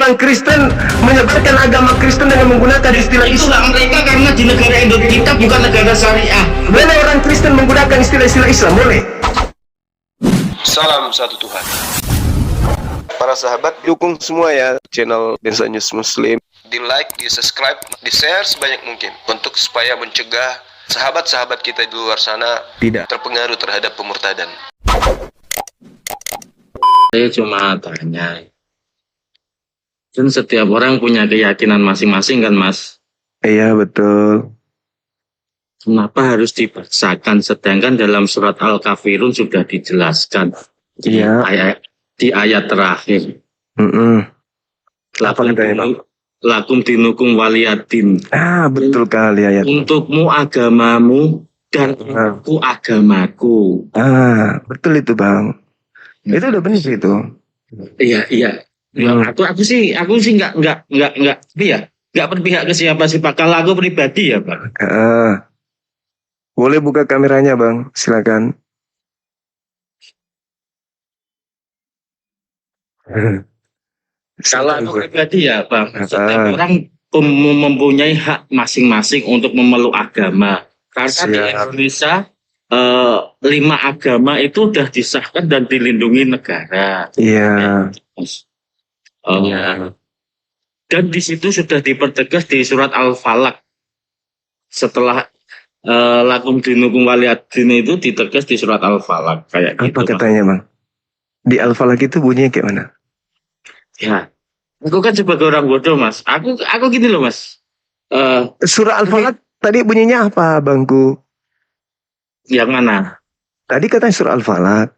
orang Kristen menyebarkan agama Kristen dengan menggunakan istilah Islam. Itulah mereka, karena di negara Indonesia kita bukan negara syariah. Boleh orang Kristen menggunakan istilah-istilah Islam? Boleh. Salam satu Tuhan. Para sahabat, dukung semua ya channel Bensa News Muslim. Di like, di subscribe, di share sebanyak mungkin untuk supaya mencegah sahabat-sahabat kita di luar sana Tidak terpengaruh terhadap pemurtadan. Saya cuma tanya, kan setiap orang punya keyakinan masing-masing kan, Mas? Iya, betul. Kenapa harus dipaksakan, sedangkan dalam surat Al-Kafirun sudah dijelaskan Iya. di ayat terakhir. Lakum dinukum waliyadin. Betul kali ayat. Untukmu agamamu dan aku agamaku. Betul itu, Bang. Itu udah benar itu. Iya. Ya, aku sih nggak berpihak ke siapa sih, Pak. Kalau aku pribadi ya, Pak. Boleh buka kameranya, Bang? Silakan. Kalau aku pribadi ya, Bang, setiap orang mempunyai hak masing-masing untuk memeluk agama. Karena di Indonesia 5 agama itu sudah disahkan dan dilindungi negara. Iya. Dan di situ sudah dipertegas di surat Al-Falaq. Setelah lakum dinukum waliyadin itu ditegas di surat Al-Falaq kayak Apa gitu. Apa katanya, Bang? Di Al-Falaq itu bunyinya kayak mana? Ya, aku kan sebagai orang bodoh, Mas. Aku gini loh, Mas. Surah Al-Falaq tadi bunyinya apa, Bangku? Yang mana? Tadi katanya surah Al-Falaq.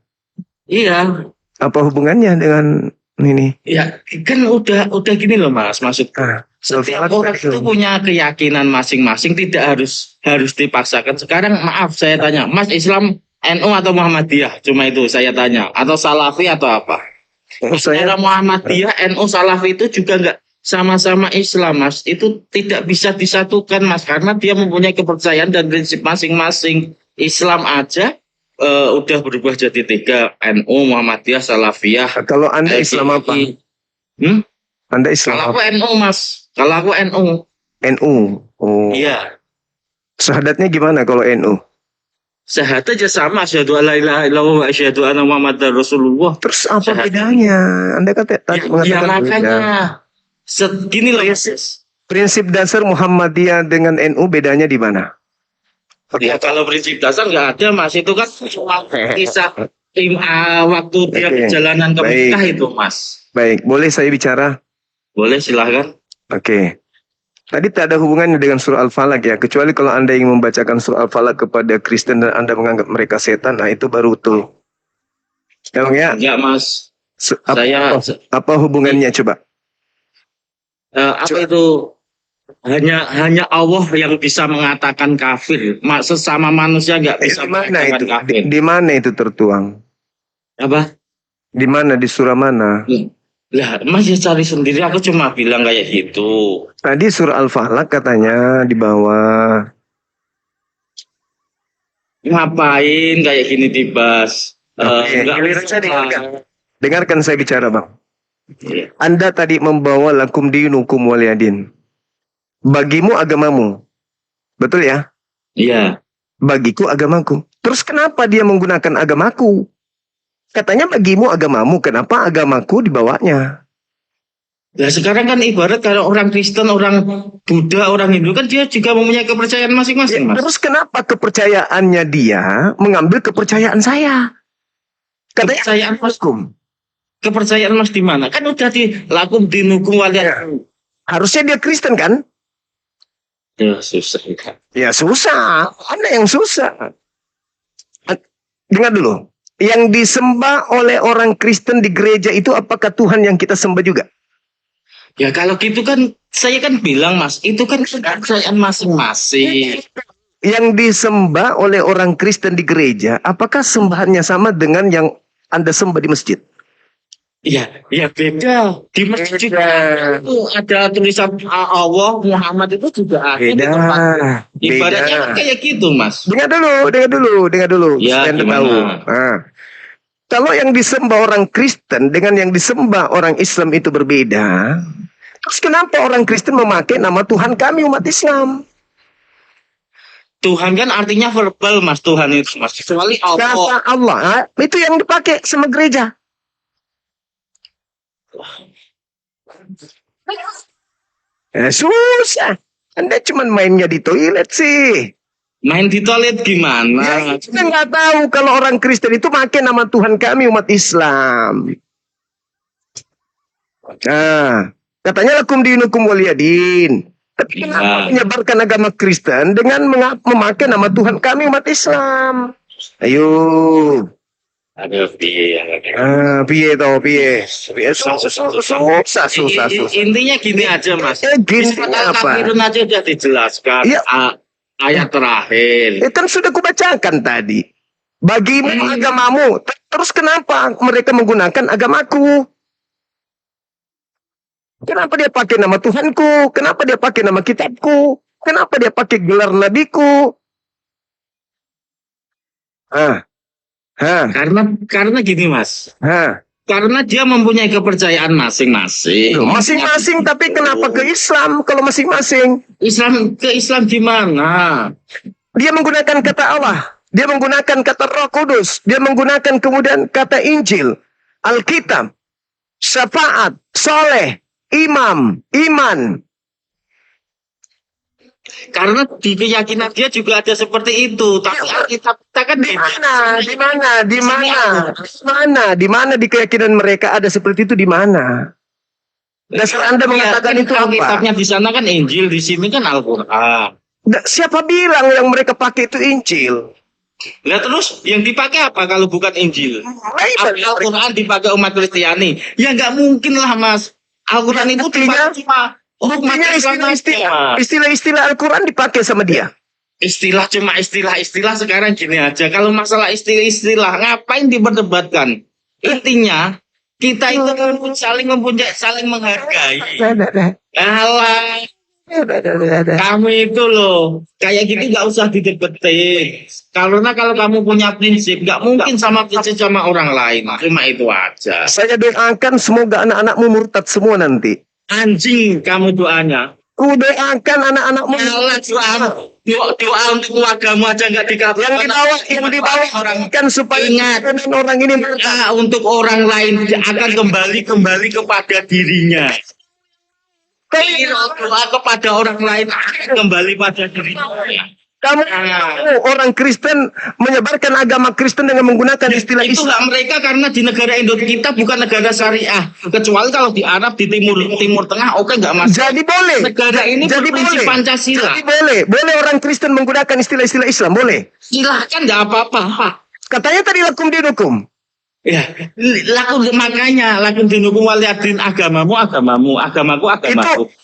Iya. Apa hubungannya dengan ini? Ya, kan udah gini loh, Mas. Maksud setiap orang itu punya keyakinan masing-masing, tidak harus dipaksakan. Sekarang maaf saya tanya, Mas, Islam NU atau Muhammadiyah? Cuma itu saya tanya. Atau Salafi atau apa? Secara Muhammadiyah, NU, Salafi itu juga enggak sama-sama Islam, Mas. Itu tidak bisa disatukan, Mas, karena dia mempunyai kepercayaan dan prinsip masing-masing. Islam aja udah berubah jadi 3, NU, Muhammadiyah, Salafiyah. Kalau Anda Islam apa? Anda Islam Kalau apa? aku NU, Mas. Kalau aku NU. NU. Oh. Iya. Syahadatnya gimana kalau NU? Syahadat aja sama, asyhadu alla ilaha illallah wa asyhadu anna muhammadar rasulullah. Terus apa bedanya? Anda kata tadi mengatakan makanya gini loh, prinsip dasar Muhammadiyah dengan NU bedanya di mana? Ya kalau prinsip dasar nggak ada, Mas. Itu kan cuma kisah waktu dia perjalanan ke Mekah itu, Mas. Baik, boleh saya bicara? Boleh, silahkan. Oke. Tadi tak ada hubungannya dengan surah Al-Falaq ya, kecuali kalau Anda ingin membacakan surah Al-Falaq kepada Kristen dan Anda menganggap mereka setan, nah itu baru tuh. Ya? Enggak, Mas. Apa hubungannya coba? Itu hanya Allah yang bisa mengatakan kafir. Sesama manusia nggak bisa mengatakan kafir. Di mana itu tertuang? Apa? Di mana, di surah mana? Lah, Mas ya cari sendiri, aku cuma bilang kayak gitu. Tadi surah Al-Falaq katanya di bawah. Ngapain kayak gini dibahas? Dengarkan saya bicara, Bang. Ya. Anda tadi membawa lakum dinukum waliyadin. Bagimu agamamu. Betul ya? Iya. Bagiku agamaku. Terus kenapa dia menggunakan agamaku? Katanya bagimu agamamu, kenapa agamaku dibawanya? Nah sekarang kan ibarat kalau orang Kristen, orang Buddha, orang Hindu kan dia juga mempunyai kepercayaan masing-masing, Mas. Terus kenapa kepercayaannya dia mengambil kepercayaan saya? Katanya kepercayaan Mas. Kepercayaan Mas di mana? Kan udah di lakum dinukum waliyadin. Harusnya dia Kristen kan? Ya susah. Ya susah. Anda yang susah. Dengar dulu. Yang disembah oleh orang Kristen di gereja itu apakah Tuhan yang kita sembah juga? Ya kalau gitu kan saya kan bilang, Mas, itu kan kepercayaan masing-masing. Yang disembah oleh orang Kristen di gereja, apakah sembahannya sama dengan yang Anda sembah di masjid? Ya beda. Di masjid juga itu ada tulisan Allah, Muhammad itu juga ada. Beda. Ibaratnya kan kayak gitu, Mas. Dengar dulu. Ya, tahu. Kalau yang disembah orang Kristen dengan yang disembah orang Islam itu berbeda, Terus kenapa orang Kristen memakai nama Tuhan kami umat Islam? Tuhan kan artinya verbal, Mas. Tuhan itu, Mas. Kecuali Allah. Kata Allah, itu yang dipakai sama gereja. Susah. Anda cuma mainnya di toilet sih. Main di toilet gimana? Ya, kita nggak tahu kalau orang Kristen itu pakai nama Tuhan kami umat Islam. Nah, katanya lakum dinukum waliyadin. Tapi kenapa menyebarkan agama Kristen dengan memakai nama Tuhan kami umat Islam? Ayo. Aduh, piye. Piye toh, piye. Susah. Intinya gini aja, Mas. Gini apa? Al-Kafirun aja udah dijelaskan. Iya. Ayat terakhir. Kan sudah kubacakan tadi. Bagimu agamamu. Terus kenapa mereka menggunakan agamaku? Kenapa dia pakai nama Tuhanku? Kenapa dia pakai nama kitabku? Kenapa dia pakai gelar nabiku? Karena gini, Mas. Karena dia mempunyai kepercayaan masing-masing. Masing-masing, tapi kenapa ke Islam kalau masing-masing? Ke Islam gimana? Dia menggunakan kata Allah. Dia menggunakan kata Roh Kudus. Dia menggunakan kemudian kata Injil, Alkitab, syafaat, soleh, imam, iman. Karena di keyakinan dia juga ada seperti itu. Tapi Alkitab kita kan di mana di keyakinan mereka ada seperti itu di mana? Dasar Anda mengatakan itu apa? Alkitabnya di sana kan Injil, di sini kan Al-Qur'an. Siapa bilang yang mereka pakai itu Injil? Nah terus yang dipakai apa kalau bukan Injil? Al-Qur'an dipakai umat Kristiani. Ya nggak mungkin lah, Mas. Al-Quran itu cuma istilah-istilah Al-Quran dipakai sama dia. Istilah sekarang gini aja. Kalau masalah istilah ngapain diperdebatkan? Intinya kita itu saling menghargai. Alah, kamu itu loh kayak gitu nggak usah didebatin. Karena kalau kamu punya prinsip, nggak mungkin sama prinsip sama orang lain. Cuma itu aja. Saya doakan semoga anak-anakmu murtad semua nanti. Anjing kamu doanya. Ku doakan anak-anakmu. Doa untuk keluargamu aja nggak dikabulkan. Yang dibawa orang kan supaya ingat orang ini untuk orang lain akan kembali kepada dirinya. Doa kepada orang lain akan kembali pada dirinya. Kamu orang Kristen menyebarkan agama Kristen dengan menggunakan istilah Islam. Itulah mereka karena di negara Indonesia kita bukan negara syariah. Kecuali kalau di Arab, di Timur Tengah, oke nggak masalah. Jadi boleh. Negara ini berprinsip Pancasila. Jadi boleh orang Kristen menggunakan istilah-istilah Islam, boleh. Silahkan nggak apa-apa. Katanya tadi lakum dinukum. Ya, lakum dinukum waliyadin agamaku.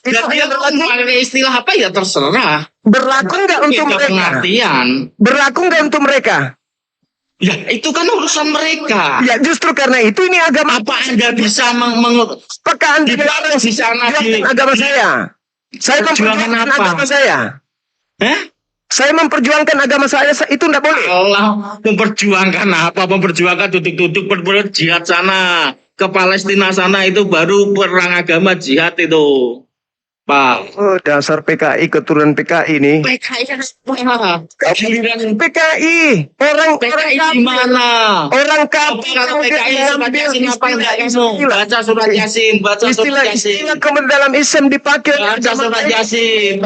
Jadi yang pakai istilah apa ya terserah. Berlaku nggak untuk mereka? Pengertian. Berlaku nggak untuk mereka? Ya, itu kan urusan mereka. Ya, justru karena itu ini agama. Apa Anda bisa apakah Anda dilarang di sana di agama saya? Saya memperjuangkan agama saya. Saya memperjuangkan agama saya, itu tidak boleh. Allah, memperjuangkan apa? Memperjuangkan duduk-duduk berjihad sana. Ke Palestina sana itu baru perang agama jihad itu. Pak. Oh, dasar PKI, keturunan PKI ini. PKI kan apa? PKI. Orang di mana? Orang kafir. Kalau PKI surat Yasin apa enggak kamu? Baca surat Yasin, Istilah kemudian dalam Islam dipakai. Baca surat Yasin.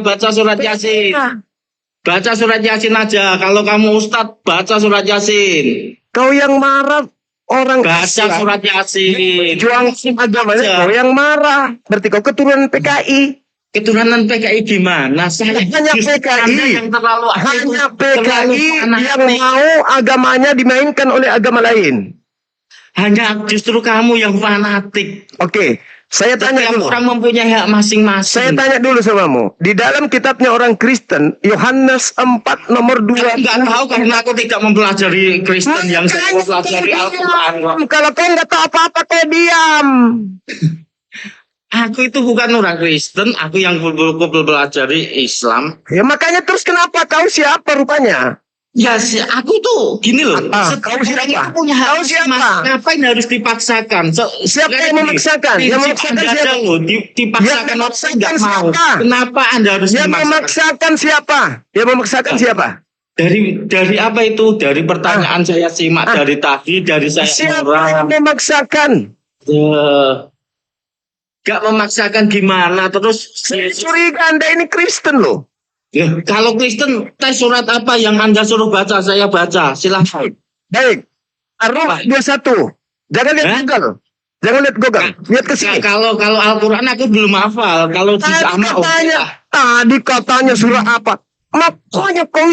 Baca surat Yasin. Baca surat Yasin aja. Kalau kamu Ustadz, baca surat Yasin. Kau yang marah orang baca Islam. Surat Yasin. Juang agamanya. Kau yang marah. Berarti kau keturunan PKI. Keturunan PKI di mana? Hanya PKI. Yang terlalu hanya PKI yang mau agamanya dimainkan oleh agama lain. Hanya justru kamu yang fanatik. Oke. Saya tanya dulu. Orang mempunyai hak masing-masing. Saya tanya dulu samamu. Di dalam kitabnya orang Kristen, Yohanes 4 nomor 2. Enggak tahu karena aku tidak mempelajari Kristen yang saya mempelajari Al-Quran. Kalau kau nggak tahu apa-apa, kau diam. Aku itu bukan orang Kristen, aku yang belum pelajari Islam. Ya makanya terus kenapa kau siapa rupanya? Ya, aku tuh gini loh. Kau Orang itu siapa? punya hak. Kau siapa? Ngapain harus dipaksakan? Siapa yang memaksakan? Yang memaksakan siapa? Loh, dipaksakan orang yang nggak mau. siapa? Kenapa Anda harus Yang memaksakan? memaksakan siapa? Yang memaksakan siapa? Dari apa itu? Dari pertanyaan saya simak dari tadi, dari saya Siapa orang. yang memaksakan? Gak memaksakan gimana? Terus Saya curiga Anda ini Kristen loh. ya, kalau Kristen, tes surat apa yang Anda suruh baca? Saya baca. Silahkan. Baik. Ar-Rum 21. Jangan lihat Google. Jangan lihat Google. Lihat ke sini. Kalau Al-Quran aku belum hafal. Kalau di sama Tadi katanya surah apa? Makanya kau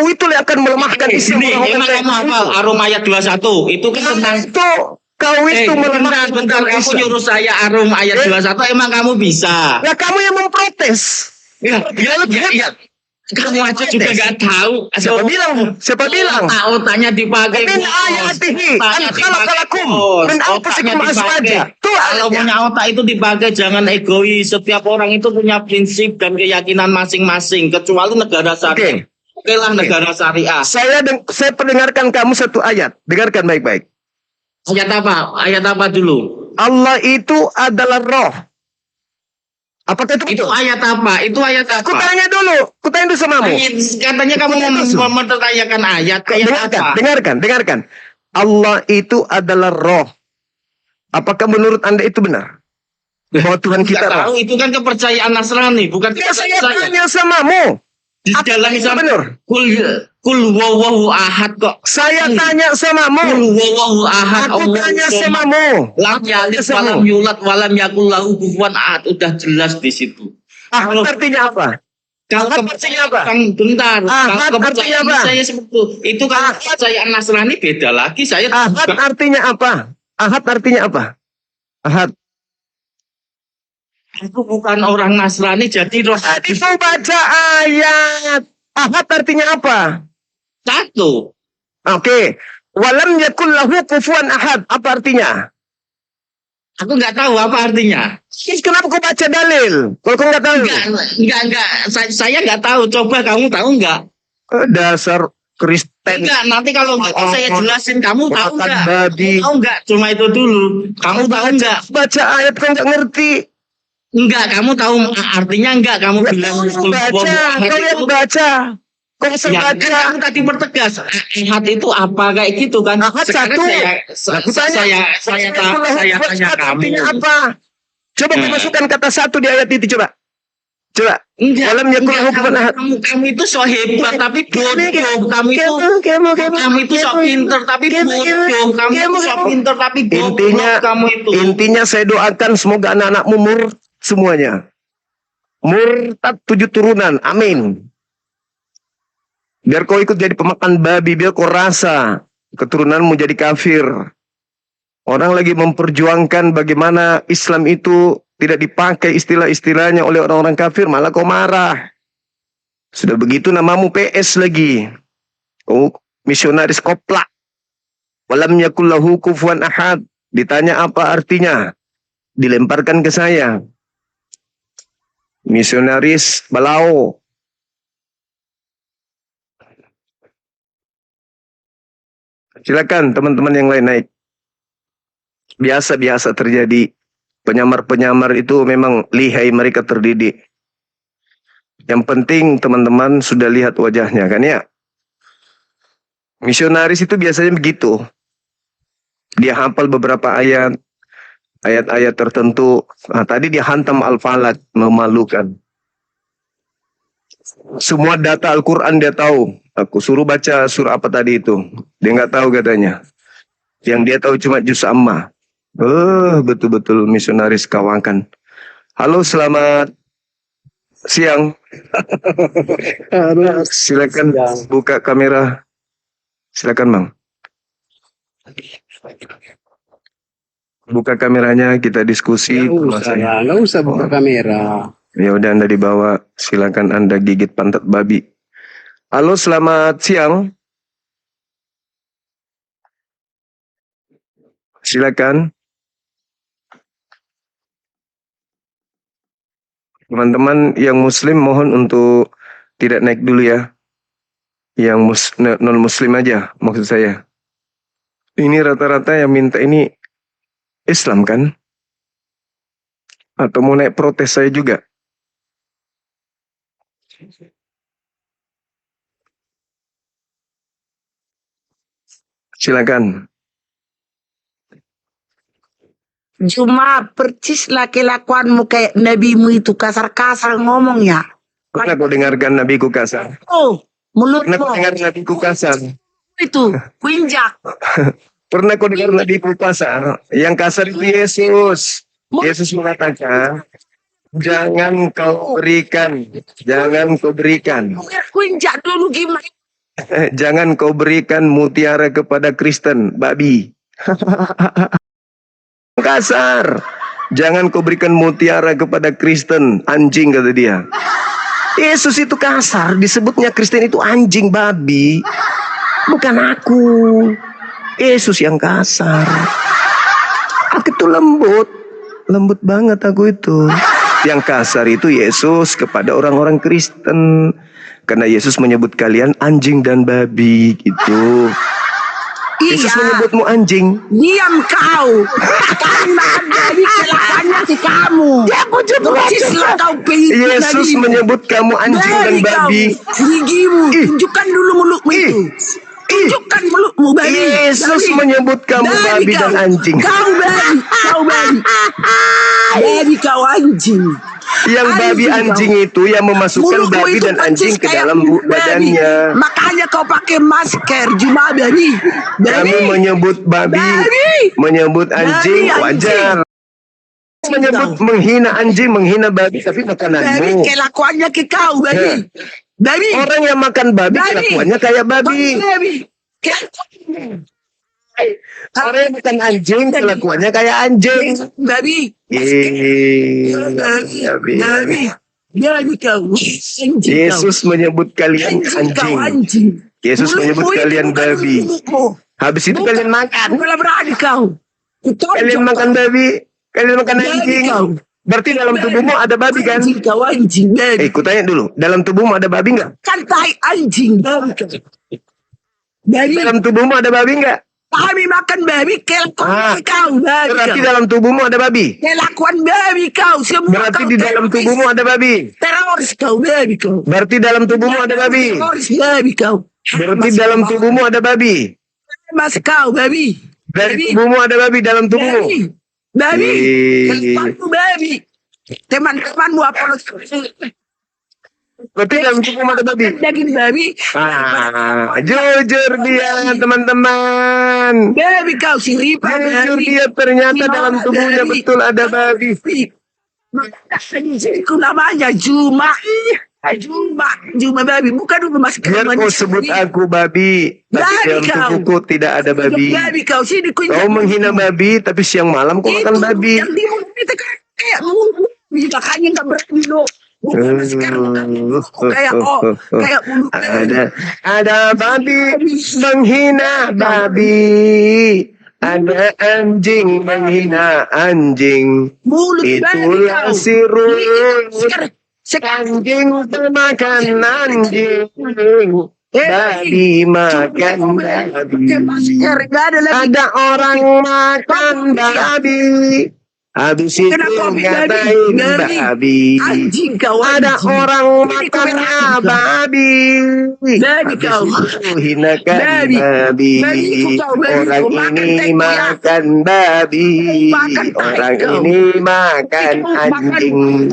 itu yang akan melemahkan Islam. Emang kamu hafal Ar-Rum ayat 21. Itu kan tentang itu. Kau itu melemahkan bentar, kamu Islam. nyuruh saya Ar-Rum ayat 21. Emang kamu bisa? Ya kamu yang memprotes. Ya. Kamu aja juga nggak tahu. Siapa bilang? Otaknya dipakai. Min ayatihi an khalaqalakum min anfusikum azwaja. Tuh kalau punya otak itu dipakai, jangan egois. Setiap orang itu punya prinsip dan keyakinan masing-masing, kecuali negara syariah. Oke lah, negara syariah. Saya pendengarkan kamu satu ayat. Dengarkan baik-baik. Ayat apa? Ayat apa dulu? Allah itu adalah roh. Apakah itu Itu betul? ayat apa? Itu ayat apa? Kutanya dulu samamu. Katanya kamu mempertanyakan ayat. Dengarkan. Allah itu adalah roh. Apakah menurut Anda itu benar? Bahwa Tuhan kita roh. Tahu, itu kan kepercayaan Nasrani, bukan saya tanya samamu. Di dalam Islam benar? Kul wawahu ahad kok. Saya tanya samamu. Kul wawahu ahad. Aku tanya samamu. Lam yalid walam yulat walam yakul lahu kufuwan ahad. Udah jelas di situ. Artinya apa? Kalau kepercayaan apa? Bentar. Kalau kepercayaan saya seperti itu kan kepercayaan Nasrani beda lagi. Saya ahad artinya apa? Ahad artinya apa? Ahad. Aku bukan orang Nasrani, jadi roh. Tadi kau baca ayat. Ahad artinya apa? Satu. Oke. Walam yakul lahu kufuwan ahad. Apa artinya? Aku nggak tahu apa artinya. Kenapa kau baca dalil? Kalau kau nggak tahu. Enggak. Saya nggak tahu. Coba kamu tahu nggak? Dasar Kristen. Enggak, nanti kalau saya jelasin kamu tahu nggak? Babi. Tahu nggak? Cuma itu dulu. Kamu tahu nggak? Baca ayat kau nggak ngerti. Enggak, kamu tahu artinya enggak? Kamu bilang kau yang baca. Kau bisa baca. Kamu tadi pertegas. Ahad itu apa kayak gitu kan? Ahad sekarang satu. saya tanya kamu. Apa? Coba masukkan kata satu di ayat itu coba. Enggak. Walam yakul lahu kufuwan ahad. Kamu itu so hebat tapi bodoh. Kamu itu so pinter tapi bodoh. Kamu itu so pinter tapi bodoh. Intinya saya doakan semoga anak-anakmu murtad semuanya. Murtad 7 turunan. Amin. Biar kau ikut jadi pemakan babi. Biar kau rasa keturunanmu jadi kafir. Orang lagi memperjuangkan bagaimana Islam itu tidak dipakai istilah-istilahnya oleh orang-orang kafir. Malah kau marah. Sudah begitu namamu PS lagi. Oh, misionaris koplak. Walam yakul lahu kufuwan ahad. Ditanya apa artinya. Dilemparkan ke saya. Misionaris Balao. Silakan teman-teman yang lain naik. Biasa-biasa terjadi. Penyamar-penyamar itu memang lihai, mereka terdidik. Yang penting teman-teman sudah lihat wajahnya kan ya. Misionaris itu biasanya begitu. Dia hafal beberapa ayat-ayat tertentu. Nah, tadi dia hantam Al-Falaq, memalukan. Semua data Al-Quran dia tahu. Aku suruh baca surah apa tadi itu. Dia nggak tahu katanya. Yang dia tahu cuma juz amma. Betul-betul misionaris kawakan. Halo, selamat siang. Silakan buka kamera. Silakan, Bang. Buka kameranya, kita diskusi. Nggak usah buka kamera. Ya udah, Anda dibawa. Silakan Anda gigit pantat babi. Halo, selamat siang. Silakan. Teman-teman yang muslim mohon untuk tidak naik dulu ya. Yang non muslim aja maksud saya. Ini rata-rata yang minta ini Islam kan? Atau mau naik protes saya juga? Silakan. Cuma percis kelakuanmu kayak nabimu itu kasar-kasar ngomongnya. Pernah kau dengarkan nabiku kasar? Oh, Pernah kau mulutmu dengar nabiku kasar? itu kuinjak. Pernah kau dengar nabiku kasar? Yang kasar itu Yesus. Yesus mengatakan, jangan kau berikan, Kuinjak dulu gimana? jangan kau berikan mutiara kepada Kristen, babi. Kasar. Jangan kau berikan mutiara kepada Kristen, anjing kata dia. Yesus itu kasar, disebutnya Kristen itu anjing, babi. Bukan aku. Yesus yang kasar. Aku itu lembut banget aku itu. Yang kasar itu Yesus kepada orang-orang Kristen. Karena Yesus menyebut kalian anjing dan babi gitu. Yesus menyebutmu anjing. Diam kau. Kami makan babi kelakuannya si kamu. Percislah kau Yesus menyebut kamu anjing dan babi. Gigimu, tunjukkan dulu mulutmu itu. Tunjukkan mulutmu babi. Yesus menyebut kamu babi dan anjing. Kau babi. Babi kau anjing. Yang babi anjing itu yang memasukkan babi dan anjing ke dalam badannya. Makanya kau pakai masker, cuma babi. Kami menyebut babi, menyebut anjing wajar. Menyebut menghina anjing, menghina babi, tapi makananmu. Babi kelakuannya ke kau, babi. Babi. Orang yang makan babi kelakuannya kayak babi. Orang yang makan anjing kelakuannya kayak anjing. Babi. Babi kau. Yesus menyebut kalian anjing. Yesus menyebut kalian babi. Habis itu kalian makan. Bukan berani kau. Kalian makan babi. Kalian makan anjing. Berarti dalam tubuhmu ada babi kan? Anjing kau anjing. Ku tanya dulu. Dalam tubuhmu ada babi nggak? Kan tai anjing. Babi. Dalam tubuhmu ada babi nggak? Kami makan babi, kelakuan kau babi. Berarti dalam tubuhmu ada babi. Kelakuan babi kau semua. Berarti di dalam tubuhmu ada babi. Teroris kau babi kau. Berarti dalam tubuhmu ada babi. Teroris babi kau. Berarti dalam tubuhmu ada babi. Mas kau babi. Dari tubuhmu ada babi dalam tubuhmu. Babi. Kelakuanmu babi. Teman-temanmu apa? Berarti dalam tubuhmu ada babi. Daging babi. Jujur dia teman-teman. Babi kau si Ripa. Jujur dia ternyata dalam tubuhnya betul ada babi. Itu namanya Juma. Juma babi. Bukan dulu mas. Biar kau sebut aku babi. Tapi dalam tubuhku tidak ada babi. Babi kau sini. Kau menghina babi. Tapi siang malam kau makan babi. Yang di mulut itu kayak mulut. Makanya gak berani lo. Ada babi menghina babi, ada anjing menghina anjing. Itulah sirul anjing makan anjing, babi makan babi. Ada orang makan babi. Habis itu ngatain babi. Ada orang makan babi. Habis itu hinakan babi. Orang ini makan babi. Orang ini makan anjing.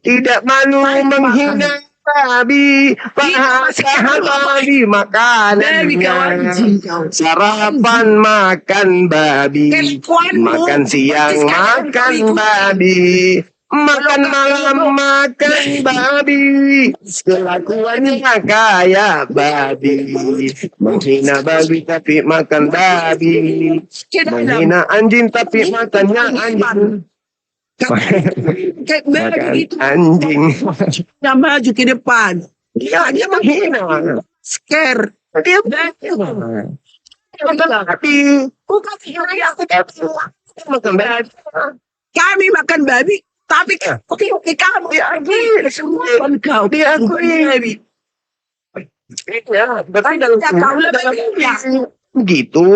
Tidak malu menghina babi. Padahal babi makanannya. Sarapan makan babi. Makan siang makan babi. Makan malam makan babi. Kelakuannya kayak babi. Menghina babi tapi makan babi. Menghina anjing tapi makannya anjing. Makan anjing. Dia maju ke depan. Dia menghina. Scare. Dia makan babi. Makan babi. Kami makan babi. Tapi oke kamu. Diakui. Semua kau. Diakui. Babi. Ya, berarti dalam Kau lebih begitu.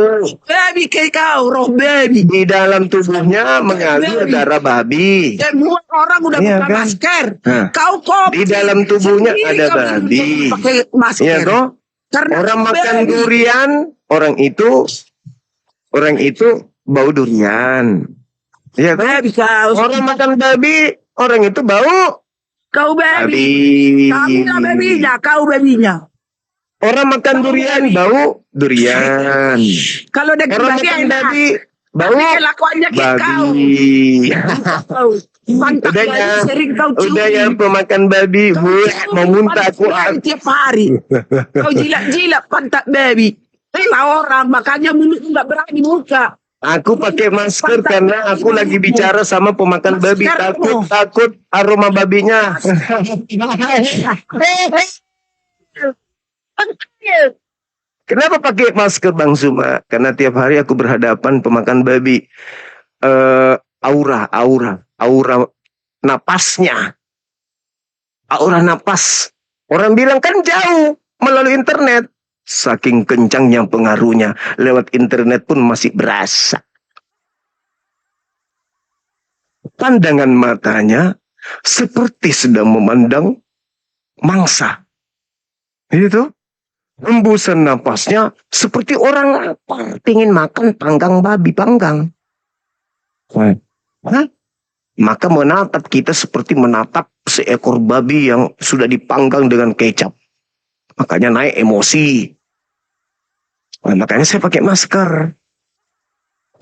babi kayak kau, roh babi. Di dalam tubuhnya mengalir darah babi. Semua orang udah Iya, buka kan? masker. Nah, Kau kok di dalam tubuhnya ada babi. pakai masker. Iya toh? Karena Orang kau makan babi. durian, orang itu bau durian. Iya toh? Babi kau. Orang makan babi, orang itu bau Kau babi. babi. Kamu lah babinya, kau babinya. Orang makan durian bau durian. Kalau ada Orang babi makan enak. babi bau Tapi kelakuannya kayak kau. babi. Kau mantap Udah lagi, ya, sering kau cium. udah ya pemakan babi. Kau Gue cium mau muntah aku. pantat tiap hari. Kau jilat-jilat pantat babi. Lah orang makanya mulut nggak berani buka. Aku pakai masker karena aku lagi bicara sama pemakan babi. Takut aroma babinya. Kenapa pakai masker Bang Zuma? Karena tiap hari aku berhadapan pemakan babi. Aura napasnya. Aura napas. Orang bilang kan jauh melalui internet. Saking kencangnya pengaruhnya. Lewat internet pun masih berasa. Pandangan matanya seperti sedang memandang mangsa. Itu. Hembusan napasnya seperti orang lapar. Pingin makan panggang babi panggang. Hah? Maka menatap kita seperti menatap seekor babi yang sudah dipanggang dengan kecap. Makanya naik emosi. Nah, makanya saya pakai masker.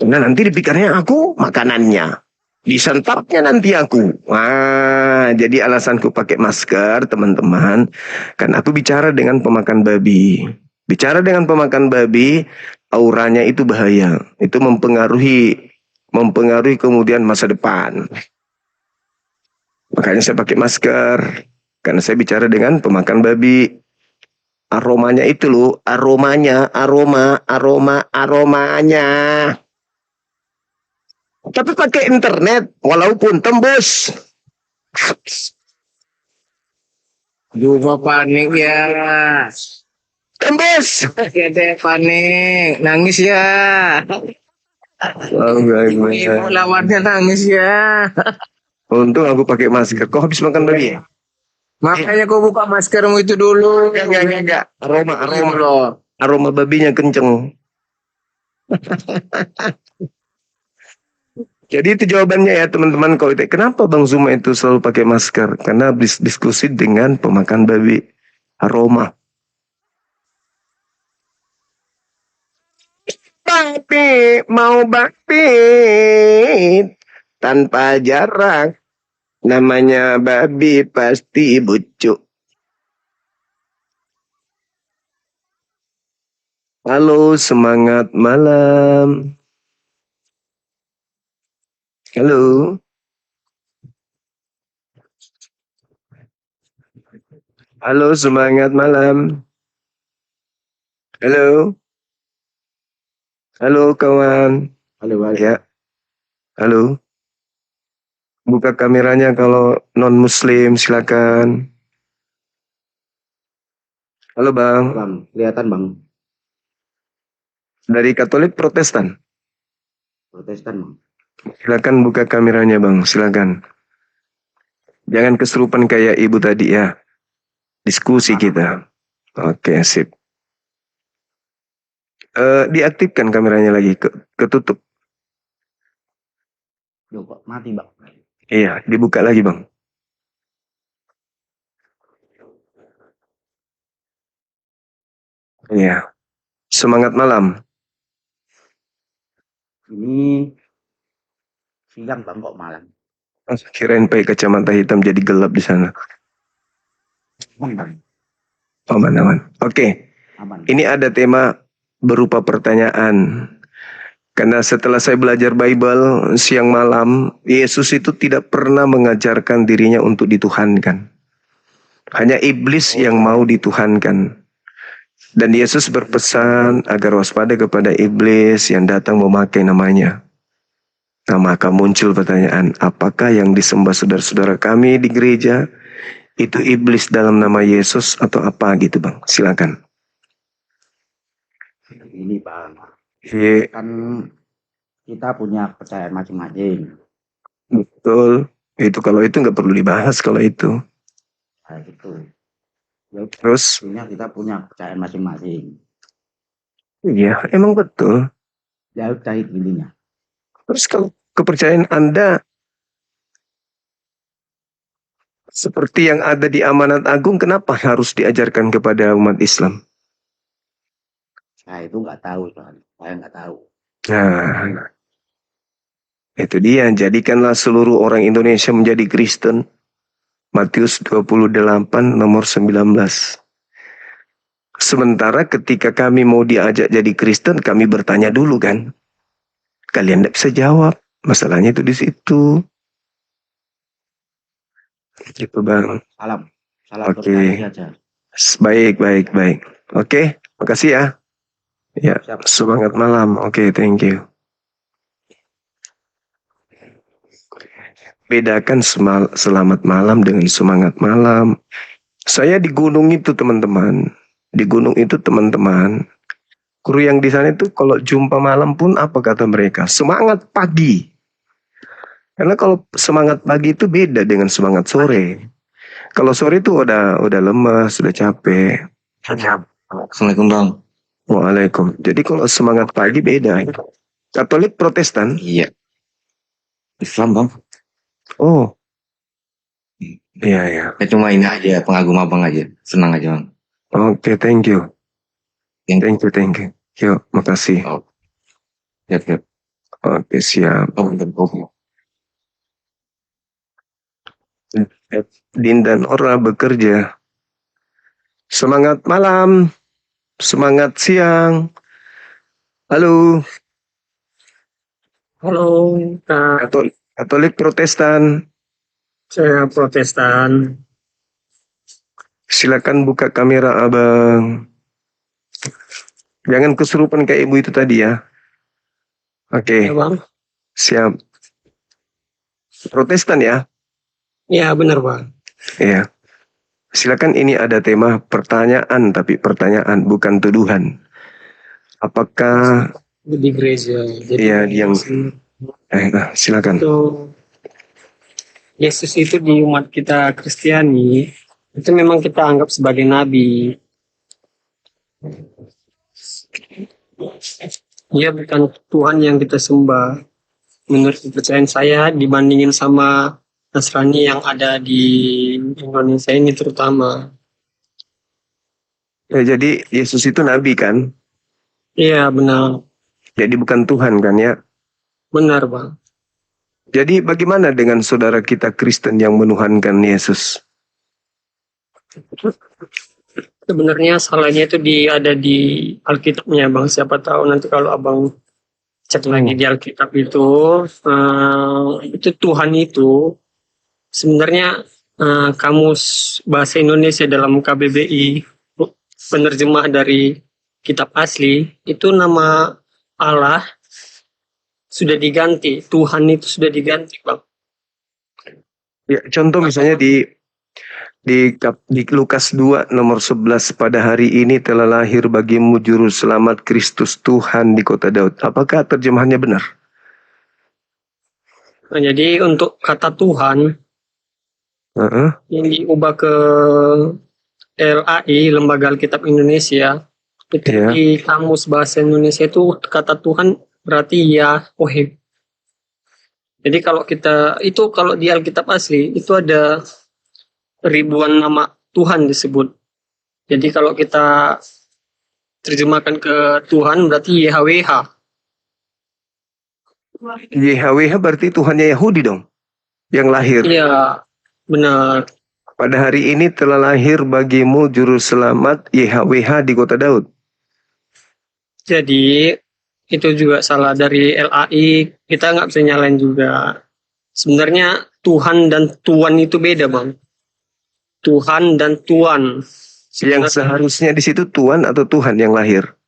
Karena nanti dipikirnya aku makanannya. Disantapnya nanti aku. Wah, jadi alasanku pakai masker, teman-teman. Karena aku bicara dengan pemakan babi. Bicara dengan pemakan babi, auranya itu bahaya. Itu mempengaruhi kemudian masa depan. Makanya saya pakai masker. Karena saya bicara dengan pemakan babi. Aromanya itu loh, aromanya. Tapi pakai internet, walaupun tembus. Juga panik ya. Tembus. Gede panik. Nangis ya. Ibu lawannya nangis ya. Untung aku pakai masker. Kok habis makan babi ya? Makanya kau buka maskermu itu dulu. Enggak. Aroma loh. aroma babinya kenceng. Jadi itu jawabannya ya teman-teman. Kalau itu, kenapa Bang Zuma itu selalu pakai masker? Karena habis diskusi dengan pemakan babi. Aroma. Babi mau babi tanpa jarak. Namanya babi pasti bucuk. Halo, semangat malam. Halo. Halo, semangat malam. Halo. Halo, kawan. Halo, Ya. Halo. Buka kameranya kalau non-muslim, silakan. Halo, Bang. Bang, kelihatan bang. Dari Katolik Protestan. Protestan bang. Silakan buka kameranya, Bang. Silakan. Jangan kesurupan kayak ibu tadi ya. Diskusi kita. Oke, sip. Diaktifkan kameranya lagi. Ketutup. Duh, kok mati bang. Iya, dibuka lagi, Bang. Iya. Semangat malam. Ini siang bang, kok malam. Kirain pakai kacamata hitam jadi gelap di sana. Bang. Aman. Oke. Aman. Ini ada tema berupa pertanyaan. Karena setelah saya belajar Bible siang malam, Yesus itu tidak pernah mengajarkan dirinya untuk dituhankan. Hanya iblis yang mau dituhankan. Dan Yesus berpesan agar waspada kepada iblis yang datang memakai namanya. Nah, maka muncul pertanyaan, apakah yang disembah saudara-saudara kami di gereja itu iblis dalam nama Yesus atau apa gitu Bang? Silakan. Ini Bang, Iya, kan kita punya kepercayaan masing-masing. betul. Itu kalau itu nggak perlu dibahas kalau itu. Nah, gitu. Ya, Terus, kita punya kepercayaan masing-masing. iya, emang betul. Ya udah intinya. Terus kalau kepercayaan Anda seperti yang ada di Amanat Agung, kenapa harus diajarkan kepada umat Islam? Nah itu nggak tahu, Bang. Saya nggak tahu. Nah, itu dia. Jadikanlah seluruh orang Indonesia menjadi Kristen. Matius 28 nomor 19. Sementara ketika kami mau diajak jadi Kristen, kami bertanya dulu kan. Kalian tidak bisa jawab. Masalahnya itu di situ. Gitu Bang. Salam. Salam Oke. terus aja. Baik. Oke, makasih ya. Ya, Siap. semangat malam. Oke, thank you. Bedakan selamat malam dengan semangat malam. Saya di gunung itu teman-teman. Di gunung itu teman-teman. Kru yang di sana itu kalau jumpa malam pun apa kata mereka? Semangat pagi. Karena kalau semangat pagi itu beda dengan semangat sore. Kalau sore itu udah lemas, sudah capek. Assalamualaikum Bang. Waalaikumsalam. Jadi kalau semangat pagi beda. Katolik Protestan? Iya. Islam Bang. Oh. Iya. Saya cuma ini aja, pengagum abang aja. Senang aja Bang. Oke, thank you. Thank you. Yuk, makasih. Oh. Siap. Oke, siap. Din dan Ora bekerja. Semangat malam. Semangat siang. Halo. Halo, Kak. Katolik Protestan. Saya Protestan. Silakan buka kamera abang. Jangan kesurupan kayak ibu itu tadi ya. Oke, Ya, Bang? siap. Protestan ya? Ya, benar, Bang. Iya. Silakan, ini ada tema pertanyaan, tapi pertanyaan bukan tuduhan. Apakah Di gereja. Jadi, Iya, yang- silakan. itu Yesus itu di umat kita Kristiani itu memang kita anggap sebagai nabi. Dia bukan Tuhan yang kita sembah. Menurut kepercayaan saya dibandingin sama Nasrani yang ada di Indonesia ini terutama. Ya, jadi Yesus itu nabi kan? Iya, benar. Jadi bukan Tuhan kan ya? Benar, Bang. Jadi bagaimana dengan saudara kita Kristen yang menuhankan Yesus? Sebenarnya salahnya itu ada di Alkitabnya, Bang. Siapa tahu nanti kalau Abang cek lagi di Alkitab itu Tuhan itu sebenarnya kamus bahasa Indonesia dalam KBBI penerjemah dari kitab asli itu nama Allah sudah diganti, Tuhan itu sudah diganti, Bang. Ya, contoh misalnya di Lukas 2 nomor 11, pada hari ini telah lahir bagimu juru selamat Kristus Tuhan di kota Daud. Apakah terjemahannya benar? Nah, jadi untuk kata Tuhan yang diubah ke LAI, Lembaga Alkitab Indonesia, itu Iya. di kamus bahasa Indonesia itu kata Tuhan berarti Yahweh. Jadi kalau kalau di Alkitab asli itu ada ribuan nama Tuhan disebut. Jadi kalau kita terjemahkan ke Tuhan berarti YHWH. YHWH berarti Tuhannya Yahudi dong, yang lahir. Iya, benar. Pada hari ini telah lahir bagimu juru selamat YHWH di kota Daud. Jadi itu juga salah dari LAI, kita nggak bisa nyalain juga. Sebenarnya Tuhan dan Tuan itu beda, Bang. Tuhan dan Tuan. Yang seharusnya di situ Tuhan atau Tuhan yang lahir?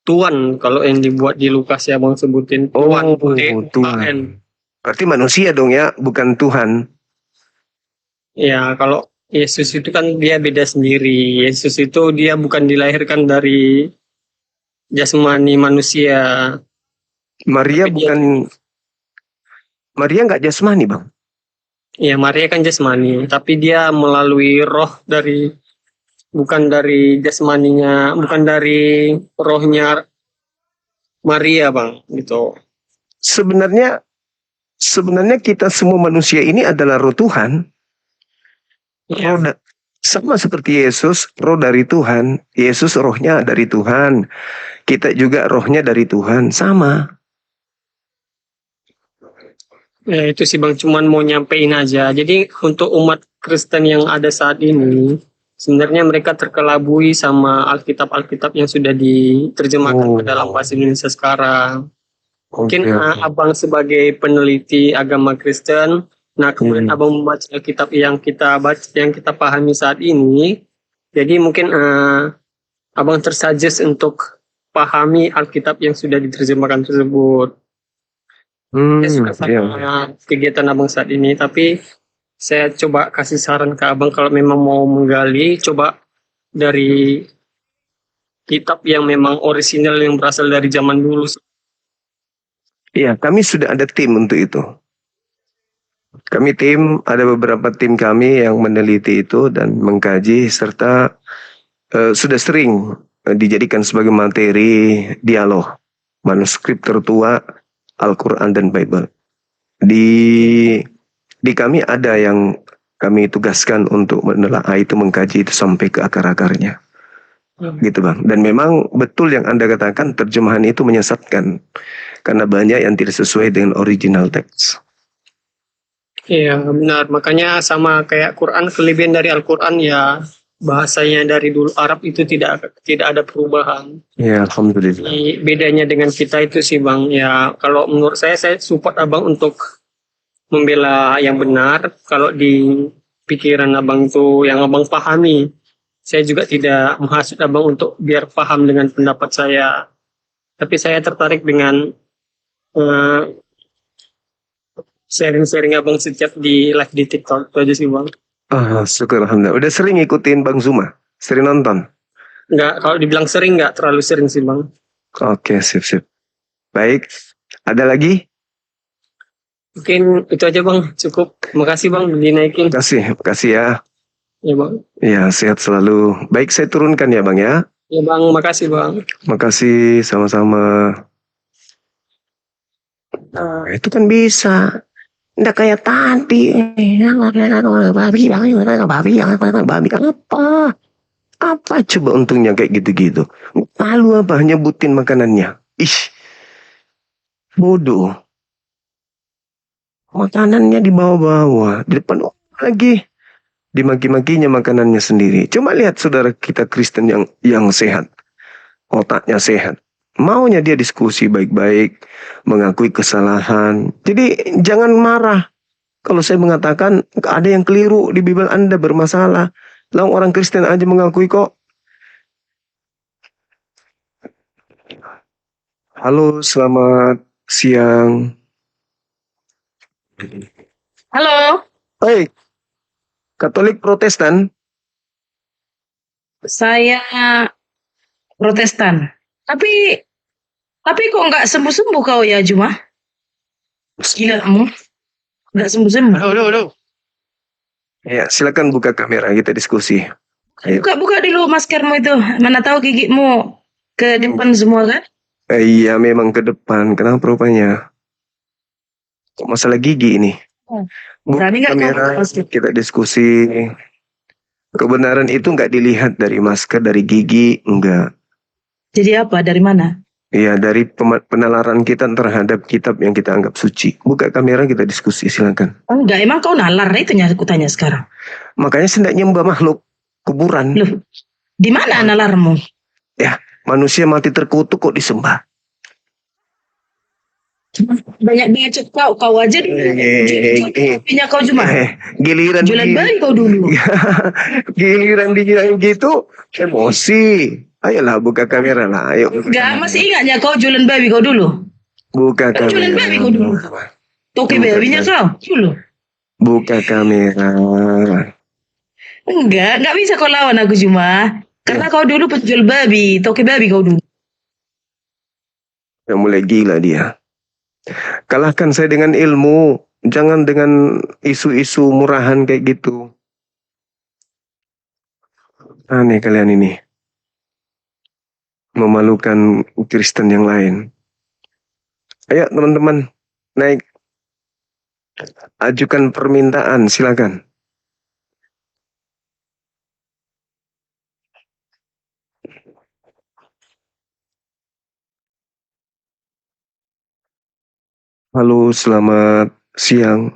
Tuan kalau yang dibuat di Lukas ya Bang sebutin Tuan. T-U-A-N. Tuhan. Berarti manusia dong ya, bukan Tuhan. Ya kalau Yesus itu kan dia beda sendiri. Yesus itu dia bukan dilahirkan dari jasmani manusia. Maria Tapi dia- bukan Maria nggak jasmani, Bang. Ya, Maria kan jasmani, tapi dia melalui roh dari bukan dari jasmaninya, bukan dari rohnya Maria, Bang, gitu. Sebenarnya kita semua manusia ini adalah roh Tuhan. Ya, Sama seperti Yesus, roh dari Tuhan. Yesus rohnya dari Tuhan. Kita juga rohnya dari Tuhan. Sama. ya itu sih Bang, cuman mau nyampein aja. Jadi untuk umat Kristen yang ada saat ini, sebenarnya mereka terkelabui sama Alkitab-Alkitab yang sudah diterjemahkan Oh. ke dalam bahasa Indonesia sekarang. Mungkin Oke. Abang sebagai peneliti agama Kristen, nah kemudian Abang membaca Alkitab yang kita baca, yang kita pahami saat ini, jadi mungkin Abang tersuggest untuk pahami Alkitab yang sudah diterjemahkan tersebut. Saya suka Iya. sama kegiatan Abang saat ini, tapi saya coba kasih saran ke Abang kalau memang mau menggali, coba dari kitab yang memang orisinal yang berasal dari zaman dulu. Iya, kami sudah ada tim untuk itu. Ada beberapa tim kami yang meneliti itu dan mengkaji serta sudah sering dijadikan sebagai materi dialog manuskrip tertua Al-Quran dan Bible. Di kami ada yang kami tugaskan untuk menelaah itu, mengkaji itu sampai ke akar-akarnya. Gitu Bang. Dan memang betul yang Anda katakan, terjemahan itu menyesatkan. Karena banyak yang tidak sesuai dengan original text. Iya benar, makanya sama kayak Quran, kelebihan dari Al-Quran ya bahasanya dari dulu Arab itu tidak ada perubahan. Ya Alhamdulillah. Jadi, bedanya dengan kita itu sih Bang, ya kalau menurut saya support Abang untuk membela yang benar. Kalau di pikiran Abang itu yang Abang pahami, saya juga tidak menghasut Abang untuk biar paham dengan pendapat saya. Tapi saya tertarik dengan sharing-sharing Abang setiap di live di TikTok. Itu aja sih Bang. Syukur Alhamdulillah. Udah sering ikutin Bang Zuma? Sering nonton? Enggak, kalau dibilang sering enggak terlalu sering sih Bang. Oke, sip. Baik. Ada lagi? Mungkin itu aja Bang, cukup. Makasih Bang dinaikin. Makasih ya. Ya Bang. Ya, sehat selalu. Baik, saya turunkan ya Bang ya. Ya Bang, makasih Bang. Makasih, sama-sama. Nah, itu kan bisa. Nggak kayak tadi. Babi. Apa coba untungnya kayak gitu-gitu. Lalu apa, nyebutin makanannya. Bodoh. Makanannya dibawa-bawa. Di depan orang lagi. Dimaki-makinya makanannya sendiri. Coba lihat saudara kita Kristen yang sehat. Otaknya sehat. Maunya dia diskusi baik-baik, mengakui kesalahan. Jadi jangan marah. Kalau saya mengatakan ada yang keliru di Bible Anda bermasalah. Lalu orang Kristen aja mengakui kok. Halo, selamat siang. Halo, Hei, Katolik Protestan? saya Protestan. Tapi kok nggak sembuh-sembuh kau ya Juma? Gila kamu, nggak sembuh-sembuh. Halo. Ya, silakan buka kamera kita diskusi. Ayo. Buka dulu maskermu itu. Mana tahu gigimu ke depan semua kan? Iya, memang ke depan. Kenapa rupanya? Kok masalah gigi ini? Buka Berani nggak kau kamera, buka masker? kita diskusi. Kebenaran itu nggak dilihat dari masker, dari gigi, enggak. Jadi apa? Dari mana? Iya, dari penalaran kita terhadap kitab yang kita anggap suci. Buka kamera, kita diskusi, silakan. Oh, enggak, emang kau nalar itu aku tanya sekarang. Makanya saya tidak nyembah makhluk kuburan. Loh, di mana nalarmu? Manusia mati terkutuk kok disembah. Banyak bacot kau aja dulu. Punya kau Juma. Giliran Jualan di- bayi kau dulu. Giliran dibilang gitu, emosi. Ayolah buka kamera lah, ayo. Enggak, masih ingatnya kau jualan babi kau dulu. Buka Kan jualan babi kau dulu. kamera. Toke babinya kau dulu. Buka kamera. Enggak bisa kau lawan aku Juma. Karena kau dulu penjual babi, toke babi kau dulu. Yang mulai gila dia. Kalahkan saya dengan ilmu. Jangan dengan isu-isu murahan kayak gitu. Aneh kalian ini. Memalukan Kristen yang lain. Ayo teman-teman, naik. Ajukan permintaan, silakan. Halo, selamat siang.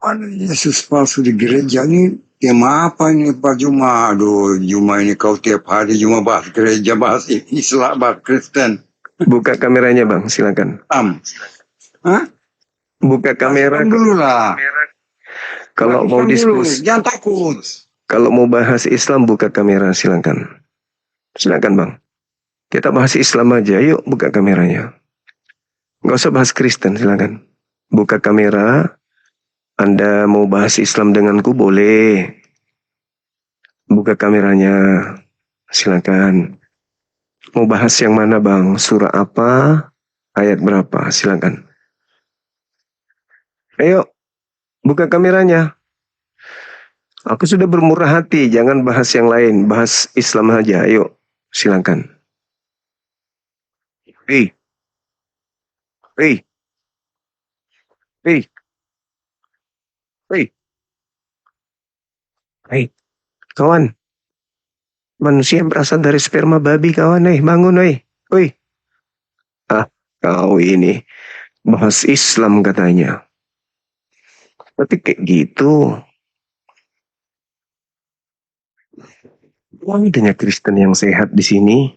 Ada Yesus palsu di gereja ini tema apa ini Pak Juma? Aduh, Juma ini kau tiap hari Juma bahas gereja, bahas Islam, bahas Kristen. Buka kameranya bang, silakan. Hah? Buka kamera. Dulu lah. Kalau mau diskusi, Jangan takut. kalau mau bahas Islam buka kamera, silakan. Silakan bang. Kita bahas Islam aja, yuk buka kameranya. Nggak usah bahas Kristen, silakan. Buka kamera. Anda mau bahas Islam denganku boleh. Buka kameranya. Silakan. Mau bahas yang mana bang? Surah apa? Ayat berapa? Silakan. Ayo. Buka kameranya. Aku sudah bermurah hati. Jangan bahas yang lain. Bahas Islam aja. Ayo. Silakan. Hei. Hei. Hei. Hei. Hei. Kawan. Manusia yang berasal dari sperma babi kawan. Bangun Woi. Ah, kau ini. Bahas Islam katanya. Tapi kayak gitu. Adanya Kristen yang sehat di sini.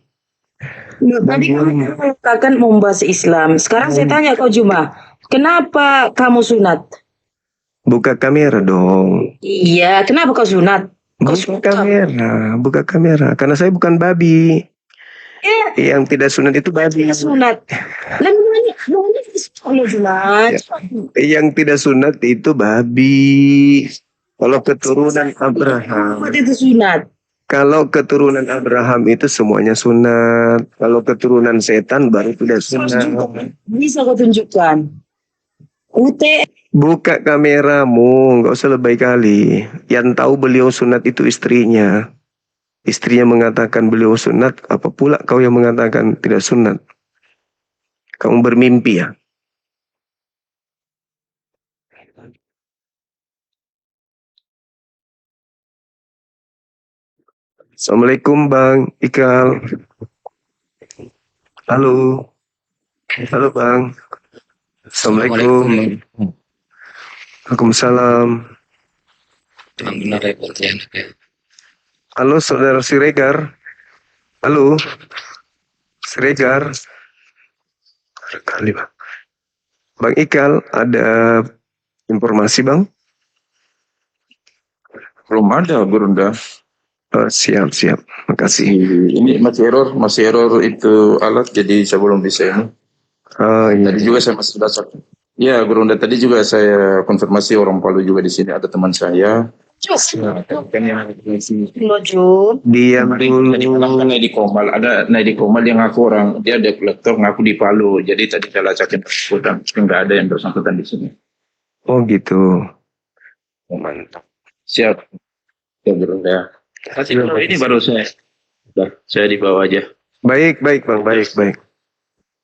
Tadi kamu katakan membahas Islam. Sekarang saya tanya kau Juma, kenapa kamu sunat? Buka kamera dong. Iya, kenapa kau sunat? Buka kamera. Karena saya bukan babi. Yang tidak sunat itu babi. Sunat. Lalu sunat. Yang tidak sunat itu babi. Kalau keturunan Abraham. Apa itu sunat? Kalau keturunan Abraham itu semuanya sunat. Kalau keturunan setan baru tidak sunat. Bisa kau tunjukkan? Buka kameramu, nggak usah lebay kali. Yang tahu beliau sunat itu istrinya. Istrinya mengatakan beliau sunat, apa pula kau yang mengatakan tidak sunat? Kamu bermimpi ya? Assalamualaikum Bang Ikal. Halo. Halo Bang. Assalamualaikum. Waalaikumsalam. Halo saudara Siregar. Halo. Siregar. Kali Bang. Bang Ikal, ada informasi Bang? Belum ada, Gurunda. Siap. Makasih. Ini masih error itu alat, jadi saya belum bisa ini. Iya. Tadi juga saya masih dasar. Ya, Gurunda, tadi juga saya konfirmasi orang Palu juga di sini, ada teman saya. Diam dulu. Naidi Komal, ada Naidi Komal yang ngaku orang, dia ada kolektor ngaku di Palu. Jadi tadi saya lacakin bersangkutan, tapi nggak ada yang bersangkutan di sini. Oh gitu. Mantap. Siap. Ya, Gurunda. Ini baru saya dibawa aja. Baik Bang, baik.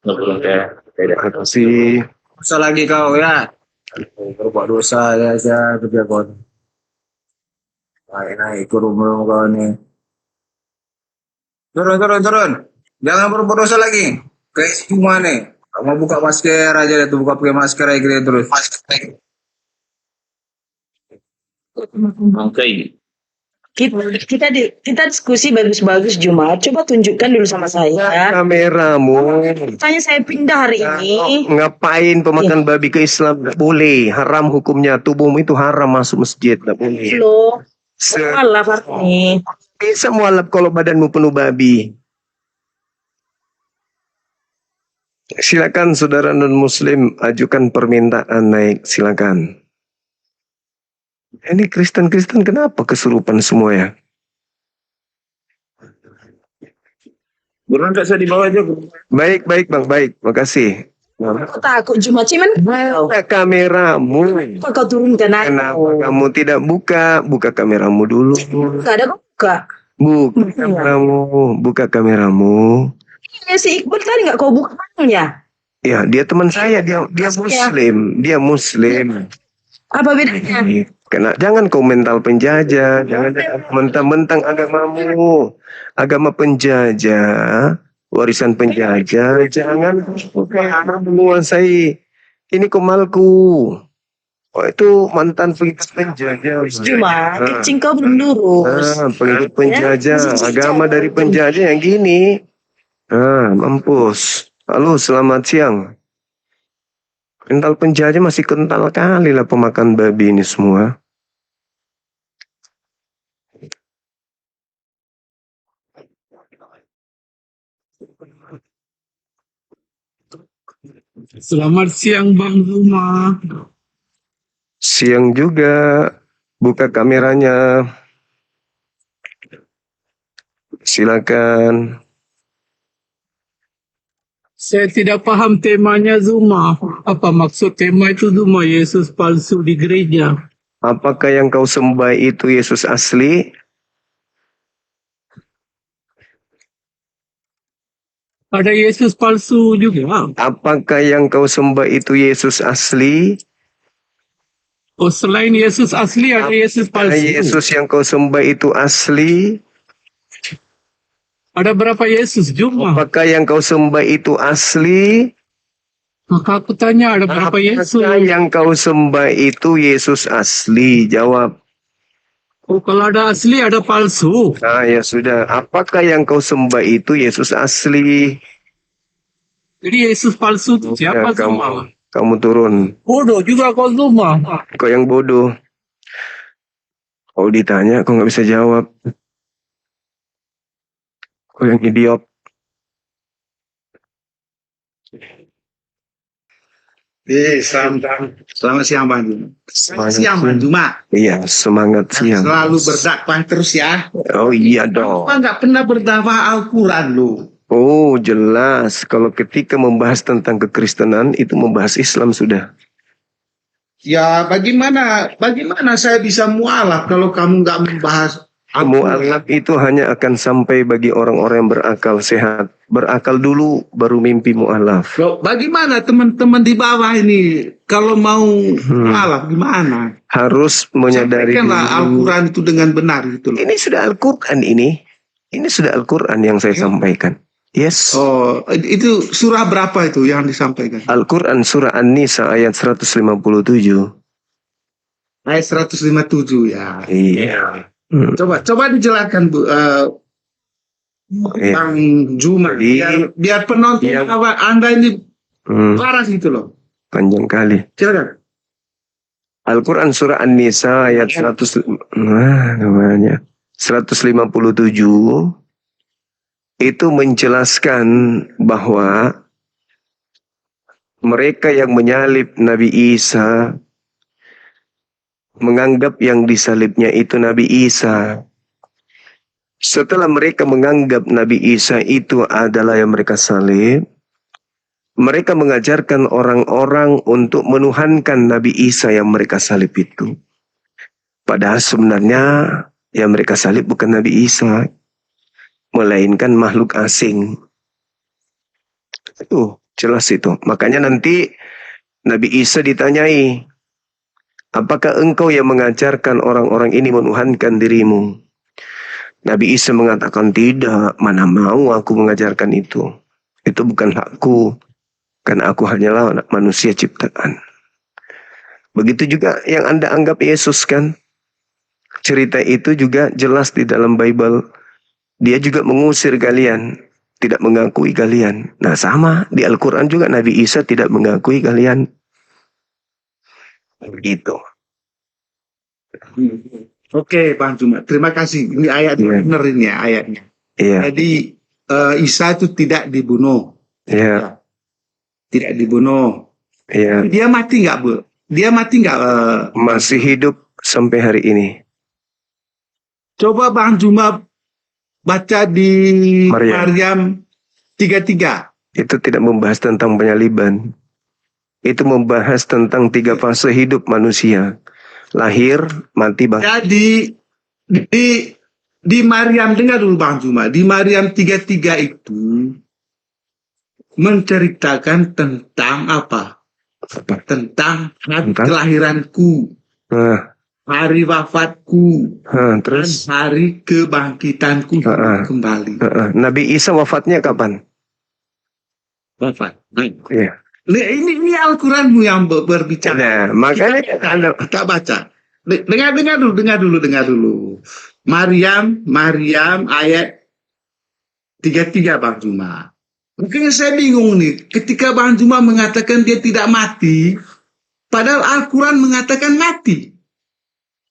Gurunda. Terima kasih. Dosa lagi kau ya. Berbuat dosa ya saya kerja kau. Naik ke rumah kau ni. Turun. Jangan berbuat dosa lagi. Kayak cuma nih. Kamu buka masker aja itu, buka pakai masker aja gitu terus. Oke. Kita diskusi bagus-bagus Juma. Coba tunjukkan dulu sama saya. Kameramu. Tanya saya pindah hari ini. Ngapain pemakan babi ke Islam? Nggak boleh. Haram hukumnya. Tubuhmu itu haram masuk masjid. Nggak boleh. Loh. Malah Farni. Bisa mualaf kalau badanmu penuh babi. Silakan saudara non-muslim ajukan permintaan naik, silakan. Ini Kristen-Kristen kenapa kesurupan semua ya? Buruan saya di bawah aja. Baik, baik Bang, baik. Makasih. Aku takut Juma cuman Buka kameramu. kok kau turunkan aku. Kenapa kamu tidak buka? Buka kameramu dulu. Gak ada buka. Buka kameramu. Buka kameramu. Iya si Iqbal tadi nggak kau buka ya? Ya, dia teman saya. Dia Muslim. Dia Muslim. Apa bedanya? Jangan kau mental penjajah. Jangan mentang-mentang agamamu. Agama penjajah. Warisan penjajah. Jangan menguasai. Ini komalku. Oh, itu mantan pengikut penjajah. Cuma kencing kau belum lurus. Pengikut penjajah. Agama dari penjajah yang gini. Mampus. Halo, selamat siang. Mental penjajah masih kental kali lah pemakan babi ini semua. Selamat siang Bang Zuma. Siang juga. Buka kameranya. Silakan. Saya tidak paham temanya Zuma. Apa maksud tema itu Zuma? Yesus palsu di gereja. Apakah yang kau sembah itu Yesus asli? Ada Yesus palsu juga. Apakah yang kau sembah itu Yesus asli? Oh, selain Yesus asli ada Yesus palsu. Yesus yang kau sembah itu asli? Ada berapa Yesus Juma? Apakah yang kau sembah itu asli? Maka aku tanya ada berapa Yesus? Apakah yang kau sembah itu Yesus asli? Jawab. Oh, kalau ada asli ada palsu. Nah, ya sudah. Apakah yang kau sembah itu Yesus asli? Jadi Yesus palsu itu siapa Ya, Zuma? kamu turun. Bodoh juga kau Zuma. Kau yang bodoh. Kau ditanya, kau nggak bisa jawab. Kau yang idiot. Selamat siang Bang Juma. Selamat siang Bang Juma. Iya, semangat siang. Selalu berdakwah terus ya. Oh iya dong. Apa nggak pernah berdakwah Al-Quran lu? Oh jelas. Kalau ketika membahas tentang kekristenan, itu membahas Islam sudah. Ya bagaimana saya bisa mualaf kalau kamu nggak membahas Mu'alaf itu hanya akan sampai bagi orang-orang yang berakal sehat. Berakal dulu, baru mimpi mu'alaf. Loh, bagaimana teman-teman di bawah ini kalau mau mualaf gimana? Harus menyadari Sampaikanlah dulu. Al-Quran itu dengan benar gitu loh. Ini sudah Al-Quran ini. Ini sudah Al-Quran yang saya sampaikan. Yes. Oh, itu surah berapa itu yang disampaikan? Al-Quran surah An-Nisa ayat 157. Ayat 157 ya. Iya. Coba dijelaskan Bu, Bang Juma. Biar penonton Anda ini waras gitu loh. Panjang kali. Silakan. Al-Quran surah An-Nisa ayat 157 itu menjelaskan bahwa mereka yang menyalib Nabi Isa menganggap yang disalibnya itu Nabi Isa. Setelah mereka menganggap Nabi Isa itu adalah yang mereka salib, mereka mengajarkan orang-orang untuk menuhankan Nabi Isa yang mereka salib itu. Padahal sebenarnya yang mereka salib bukan Nabi Isa, melainkan makhluk asing. Itu jelas itu. Makanya nanti Nabi Isa ditanyai, apakah engkau yang mengajarkan orang-orang ini menuhankan dirimu? Nabi Isa mengatakan, tidak, mana mau aku mengajarkan itu. Itu bukan hakku, karena aku hanyalah anak manusia ciptaan. Begitu juga yang Anda anggap Yesus kan. Cerita itu juga jelas di dalam Bible. Dia juga mengusir kalian, tidak mengakui kalian. Nah sama, di Al-Quran juga Nabi Isa tidak mengakui kalian. Begitu. Oke, Bang Juma. Terima kasih. Ini ayatnya benar ini ya ayatnya. Iya. Jadi Isa itu tidak dibunuh. Iya. tidak dibunuh. Iya. Dia mati nggak, Bu? Dia mati nggak? Masih hidup sampai hari ini. Coba Bang Juma baca di Maryam 33. Itu tidak membahas tentang penyaliban. Itu membahas tentang 3 fase hidup manusia. Lahir, mati, bangkit. Jadi di Maryam, dengar dulu Bang Juma, di Maryam 33 itu menceritakan tentang apa? Tentang hari kelahiranku, hari wafatku, terus dan hari kebangkitanku kembali. Nabi Isa wafatnya kapan? Wafat. Iya. Ini Al-Quranmu yang berbicara. Nah, makanya kita baca. Dengar dulu. Maryam ayat 33 Bang Juma. Makanya saya bingung nih, ketika Bang Juma mengatakan dia tidak mati, padahal Al-Quran mengatakan mati.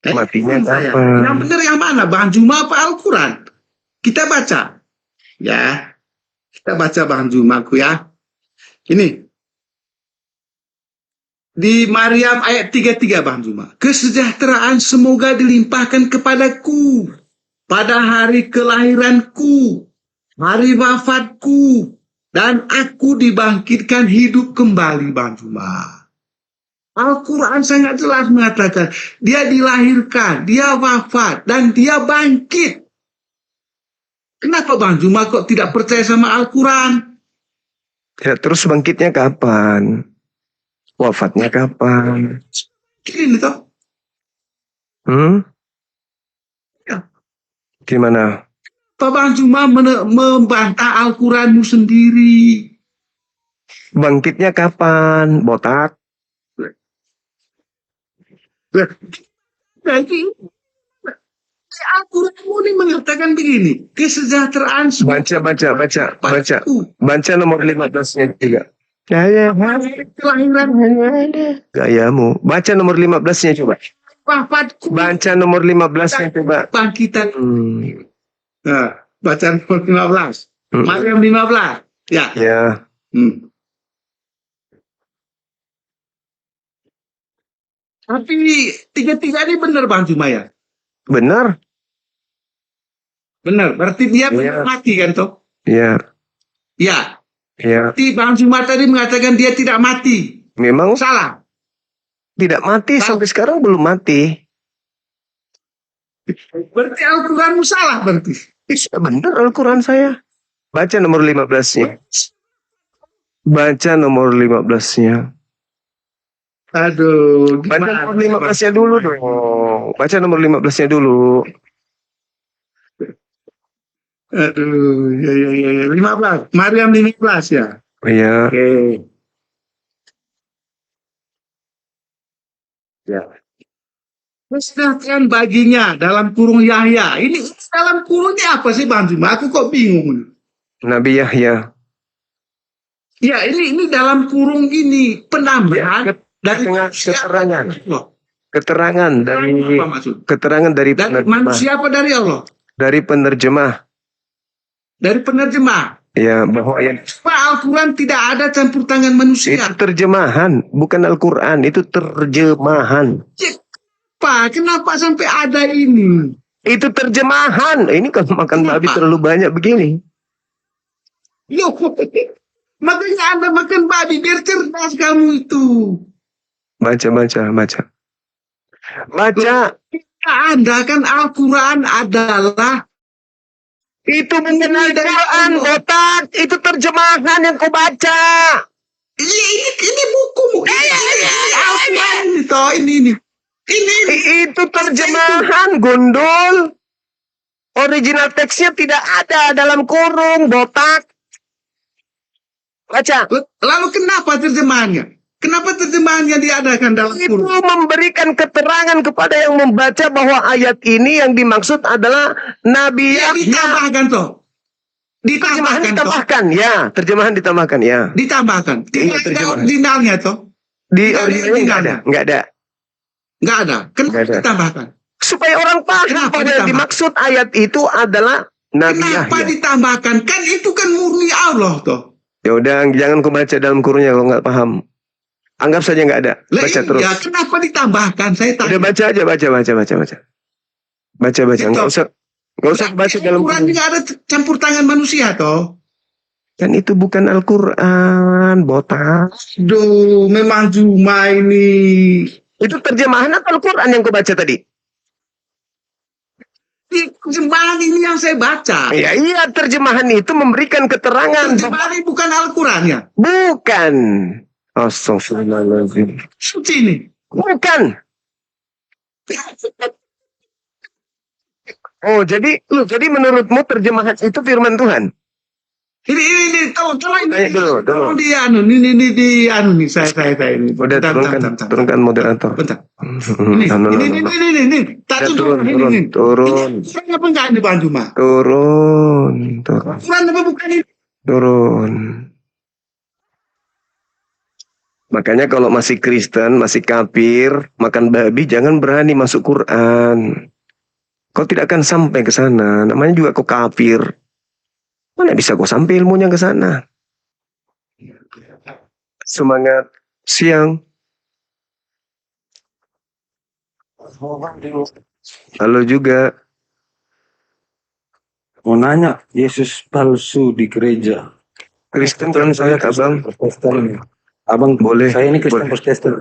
Matinya kapan? Yang benar yang mana, Bang Juma apa Al-Quran? Kita baca. Ya, kita baca Bang Jumaku ya. Ini. Di Maryam ayat 33 Bang Juma. Kesejahteraan semoga dilimpahkan kepadaku pada hari kelahiranku, hari wafatku, dan aku dibangkitkan hidup kembali Bang Juma. Al-Quran sangat jelas mengatakan dia dilahirkan, dia wafat, dan dia bangkit. Kenapa Bang Juma kok tidak percaya sama Al-Quran? Ya, terus bangkitnya kapan? Wafatnya kapan? Ini toh. Ya. Gimana? Pak Bang Juma membantah Al-Quranmu sendiri. Bangkitnya kapan? Botak? Berarti Al-Quranmu ini mengatakan begini. Kesejahteraan Baca nomor 15-nya juga. Kelahiran Gayamu. Baca nomor 15-nya coba. wafatku. Baca nomor 15-nya coba. Bangkitan. Nah, baca nomor 15. Maryam 15. Ya. Ya. Tapi tiga-tiga ini benar Bang Juma ya? Benar. Benar. Berarti dia mati kan toh? Iya. Ya. Ya. Berarti Bang Juma tadi mengatakan dia tidak mati. Memang salah. Tidak mati sampai sekarang belum mati. Berarti Al-Quranmu salah berarti. Benar Al-Quran saya. Baca nomor 15-nya. Baca nomor 15-nya. Aduh. Baca nomor 15-nya dulu dong. Baca nomor 15-nya dulu. Aduh, ya. 15. Maryam 15 ya. Iya. Oke. Ya. Kesejahteraan baginya dalam kurung Yahya. Ini dalam kurungnya apa sih Bang Juma? Aku kok bingung. Nabi Yahya. Ya, ini dalam kurung ini penambahan dari keterangan. Keterangan dari penerjemah. Manusia apa dari Allah? Dari penerjemah. Dari penerjemah. Ya, bahwa yang Al-Quran tidak ada campur tangan manusia. Itu terjemahan, bukan Al-Quran, itu terjemahan. Pak, kenapa sampai ada ini? Itu terjemahan. Ini kalau makan babi terlalu banyak begini. Yo, makanya Anda makan babi biar cerdas kamu itu. Baca. Anda kan Al-Quran adalah itu mengenal Al-Quran, otak. Itu terjemahan yang kau baca. Ini buku. Al-Quran ini. Itu terjemahan, gundul. Original teksnya tidak ada dalam kurung, botak. Baca. Lalu kenapa terjemahannya? Kenapa terjemahannya diadakan dalam kurung? Itu memberikan keterangan kepada yang membaca bahwa ayat ini yang dimaksud adalah Nabi Yahya. Ditambahkan toh. Ditambahkan, ya. Terjemahan ditambahkan, ya. Ditambahkan. Tidak ada originalnya toh. Di originalnya nggak ada. Kenapa ditambahkan? Supaya orang paham bahwa yang dimaksud ayat itu adalah Nabi Yahya. Kenapa ditambahkan? Kan itu kan murni Allah toh. Ya udah, jangan kau baca dalam kurungnya kalau nggak paham. Anggap saja nggak ada. Lah Baca terus. iya, kenapa ditambahkan? Saya tanya. Udah baca aja, baca. Baca. Nggak usah baca dalam Al-Quran kurung. juga ada campur tangan manusia toh. Kan itu bukan Al-Quran, botak. Duh, memang cuma ini. Itu terjemahan atau Al-Quran yang kau baca tadi? Terjemahan ini yang saya baca. Iya, terjemahan itu memberikan keterangan. Terjemahan ini bukan Al-Quran ya? Bukan. Astagfirullahaladzim. Suci ini. Bukan. Oh, jadi menurutmu terjemahan itu firman Tuhan? Ini, tolong Tanya dulu. tolong di anu, ini saya ini. Udah Bentar. turunkan moderator. Bentar. Ini. Ini. Tak turun. Turun. Saya apa enggak ini Bang Juma? Turun. Quran apa bukan ini? Turun. Makanya kalau masih Kristen, masih kafir, makan babi, jangan berani masuk Quran. Kau tidak akan sampai ke sana. Namanya juga kau kafir. Mana bisa kau sampai ilmunya ke sana? Semangat siang. Halo juga. Mau nanya, Yesus palsu di gereja. Kristen kan saya, Abang. Protestan. Abang Boleh. Saya ini Kristen Boleh. Protestan.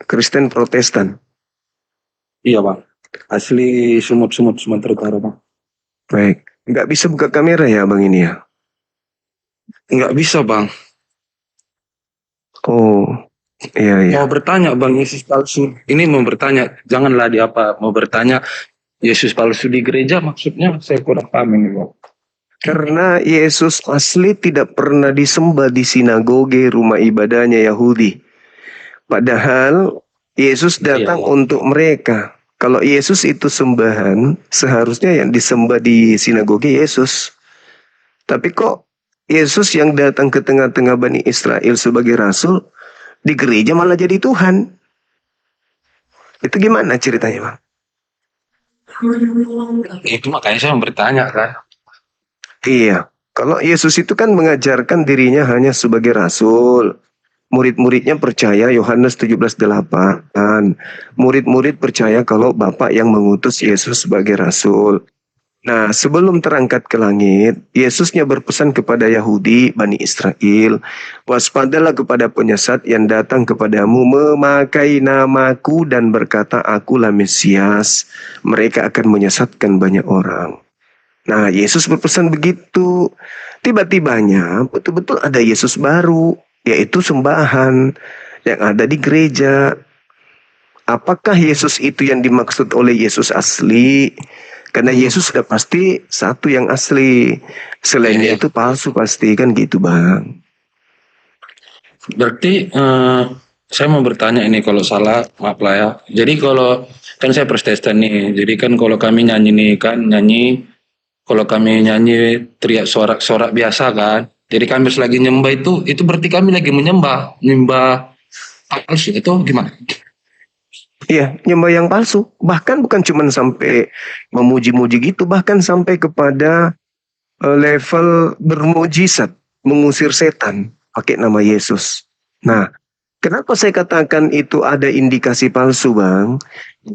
Kristen Protestan. Iya bang. Asli Sumut Sumatera Utara bang. Baik. Nggak bisa buka kamera ya Abang ini ya? Nggak bisa bang. Oh, iya. Mau bertanya bang, Yesus palsu. Ini mau bertanya, janganlah di apa. Mau bertanya, Yesus palsu di gereja maksudnya saya kurang paham ini bang. Karena Yesus asli tidak pernah disembah di sinagoge rumah ibadahnya Yahudi. Padahal Yesus datang untuk mereka. Kalau Yesus itu sembahan, seharusnya yang disembah di sinagoge Yesus. Tapi kok Yesus yang datang ke tengah-tengah Bani Israel sebagai rasul, di gereja malah jadi Tuhan. Itu gimana ceritanya Bang? Itu makanya saya mau bertanya kan. Iya, kalau Yesus itu kan mengajarkan dirinya hanya sebagai rasul. Murid-muridnya percaya Yohanes 17:8. Murid-murid percaya kalau Bapa yang mengutus Yesus sebagai rasul. Nah, sebelum terangkat ke langit, Yesusnya berpesan kepada Yahudi, Bani Israel, waspadalah kepada penyesat yang datang kepadamu memakai namaku dan berkata, akulah Mesias. Mereka akan menyesatkan banyak orang. Nah, Yesus berpesan begitu. Tiba-tibanya betul-betul ada Yesus baru, yaitu sembahan yang ada di gereja. Apakah Yesus itu yang dimaksud oleh Yesus asli? Karena Yesus sudah pasti satu yang asli. Selainnya itu palsu pasti, kan gitu Bang. Berarti saya mau bertanya ini, kalau salah maaf lah ya. Jadi kalau kan saya Protestan nih, jadi kan kalau kami nyanyi nih kan kalau kami nyanyi teriak sorak-sorak biasa kan. Jadi kami lagi nyembah itu berarti kami lagi menyembah palsu itu gimana? Iya, nyembah yang palsu. Bahkan bukan cuma sampai memuji-muji gitu, bahkan sampai kepada level bermujizat, mengusir setan pakai nama Yesus. Nah, kenapa saya katakan itu ada indikasi palsu, Bang?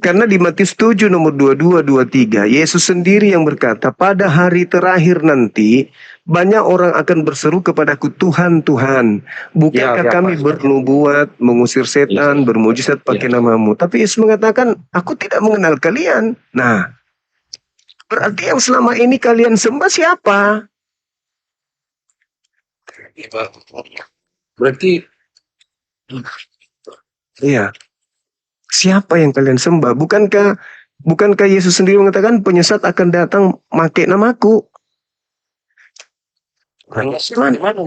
Karena di Matius 7 nomor 22-23, Yesus sendiri yang berkata, pada hari terakhir nanti, banyak orang akan berseru kepadaku, Tuhan, Tuhan, bukankah kami bernubuat, mengusir setan, bermujizat pakai namamu? Tapi Yesus mengatakan, aku tidak mengenal kalian. Nah, berarti yang selama ini kalian sembah siapa? Berarti iya. Siapa yang kalian sembah? Bukankah Yesus sendiri mengatakan penyesat akan datang pakai namaku? Mana?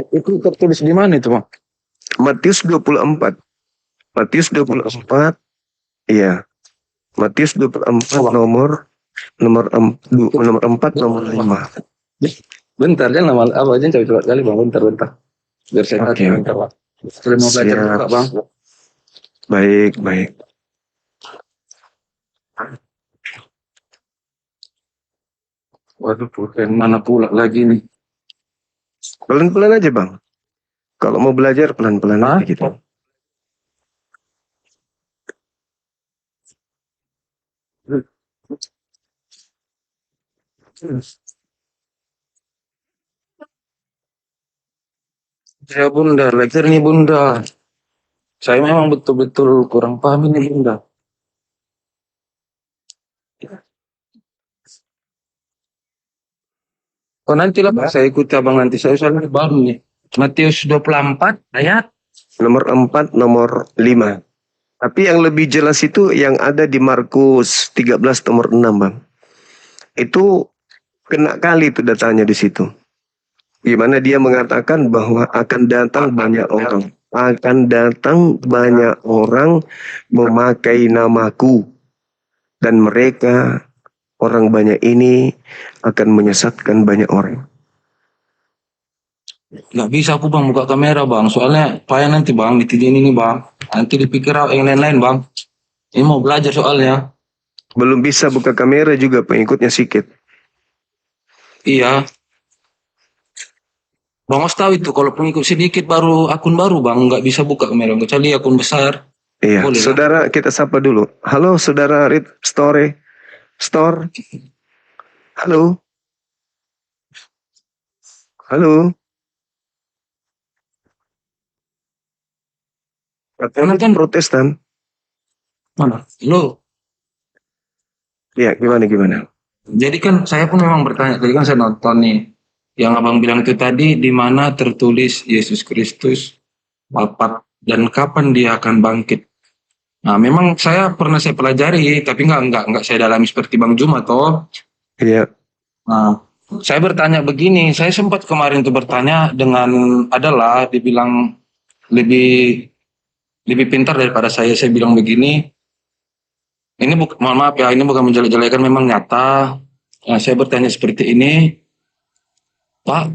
Itu tertulis di mana itu, Bang? Matius 24. Matius 24. Iya. Matius 24 nomor 4 nomor 5. Bentar, jangan lama apa aja coba kali Bang, bentar. Biar saya tahu bentar, Bang. Saya mau belajar buka, Bang. Baik. Waduh, pulpen mana pula lagi nih? Pelan-pelan aja, Bang. Kalau mau belajar pelan-pelan aja gitu. Ya Bunda, belajar nih Bunda. Saya memang betul-betul kurang paham ini Bunda. Oh nanti lah Pak, saya ikuti abang nanti. Saya soalnya baru nih. Matius 24 ayat. Nomor 4, nomor 5. Tapi yang lebih jelas itu yang ada di Markus 13 nomor 6 Bang. Itu kena kali itu datanya di situ. Gimana dia mengatakan bahwa akan datang banyak orang. Akan datang banyak orang memakai namaku. Dan mereka, orang banyak ini akan menyesatkan banyak orang. Nggak bisa aku Bang buka kamera Bang. Soalnya payah nanti Bang ditijin ini Bang. Nanti dipikir yang lain-lain Bang. Ini mau belajar soalnya. Belum bisa buka kamera juga, pengikutnya sedikit. Iya. Bang Os tahu itu kalau pengikut sedikit baru akun baru Bang. Nggak bisa buka kamera. Kecuali akun besar. Iya, Boleh, saudara kita sapa dulu. Halo saudara Read Store. Halo. Halo. Katanya kan Protestan. Mana? Lo. Iya, gimana? Jadi kan saya pun memang bertanya. Tadi kan saya nonton nih. Yang abang bilang itu tadi, di mana tertulis Yesus Kristus wafat dan kapan dia akan bangkit. Nah, memang saya pelajari, tapi nggak saya dalami seperti Bang Juma toh. Iya. Nah, saya bertanya begini, saya sempat kemarin tuh bertanya dengan adalah dibilang lebih pintar daripada saya bilang begini. Ini mohon maaf ya, ini bukan menjelek-jelekan, memang nyata. Nah, saya bertanya seperti ini, Pak,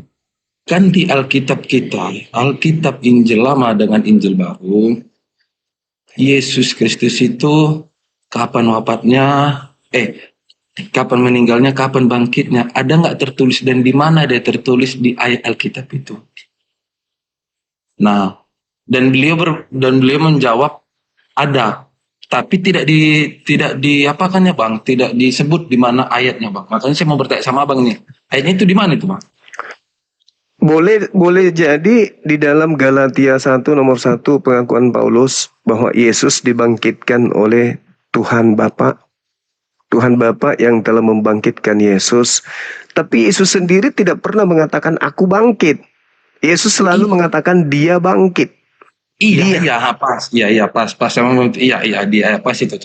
kan di Alkitab kita, Alkitab Injil Lama dengan Injil Baru, Yesus Kristus itu kapan wafatnya, kapan meninggalnya, kapan bangkitnya, ada nggak tertulis dan di mana dia tertulis di ayat Alkitab itu? Nah, dan beliau menjawab ada, tapi tidak di apakan ya Bang, tidak disebut di mana ayatnya Bang. Makanya saya mau bertanya sama Abang nih, ayatnya itu di mana itu Bang? Boleh jadi di dalam Galatia 1 nomor 1 pengakuan Paulus bahwa Yesus dibangkitkan oleh Tuhan Bapa. Tuhan Bapa yang telah membangkitkan Yesus. Tapi Yesus sendiri tidak pernah mengatakan aku bangkit. Yesus selalu mengatakan dia bangkit. Iya, pas. Iya, pas itu.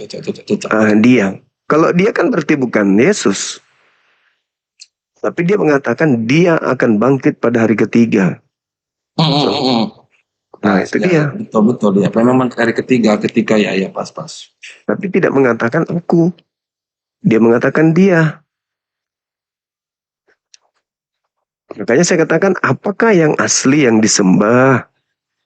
Dia. Kalau dia kan berarti bukan Yesus. Tapi dia mengatakan dia akan bangkit pada hari ketiga. Nah, itu dia. Betul ya. Memang hari ketiga ya pas. Tapi tidak mengatakan aku. Dia mengatakan dia. Makanya saya katakan apakah yang asli yang disembah?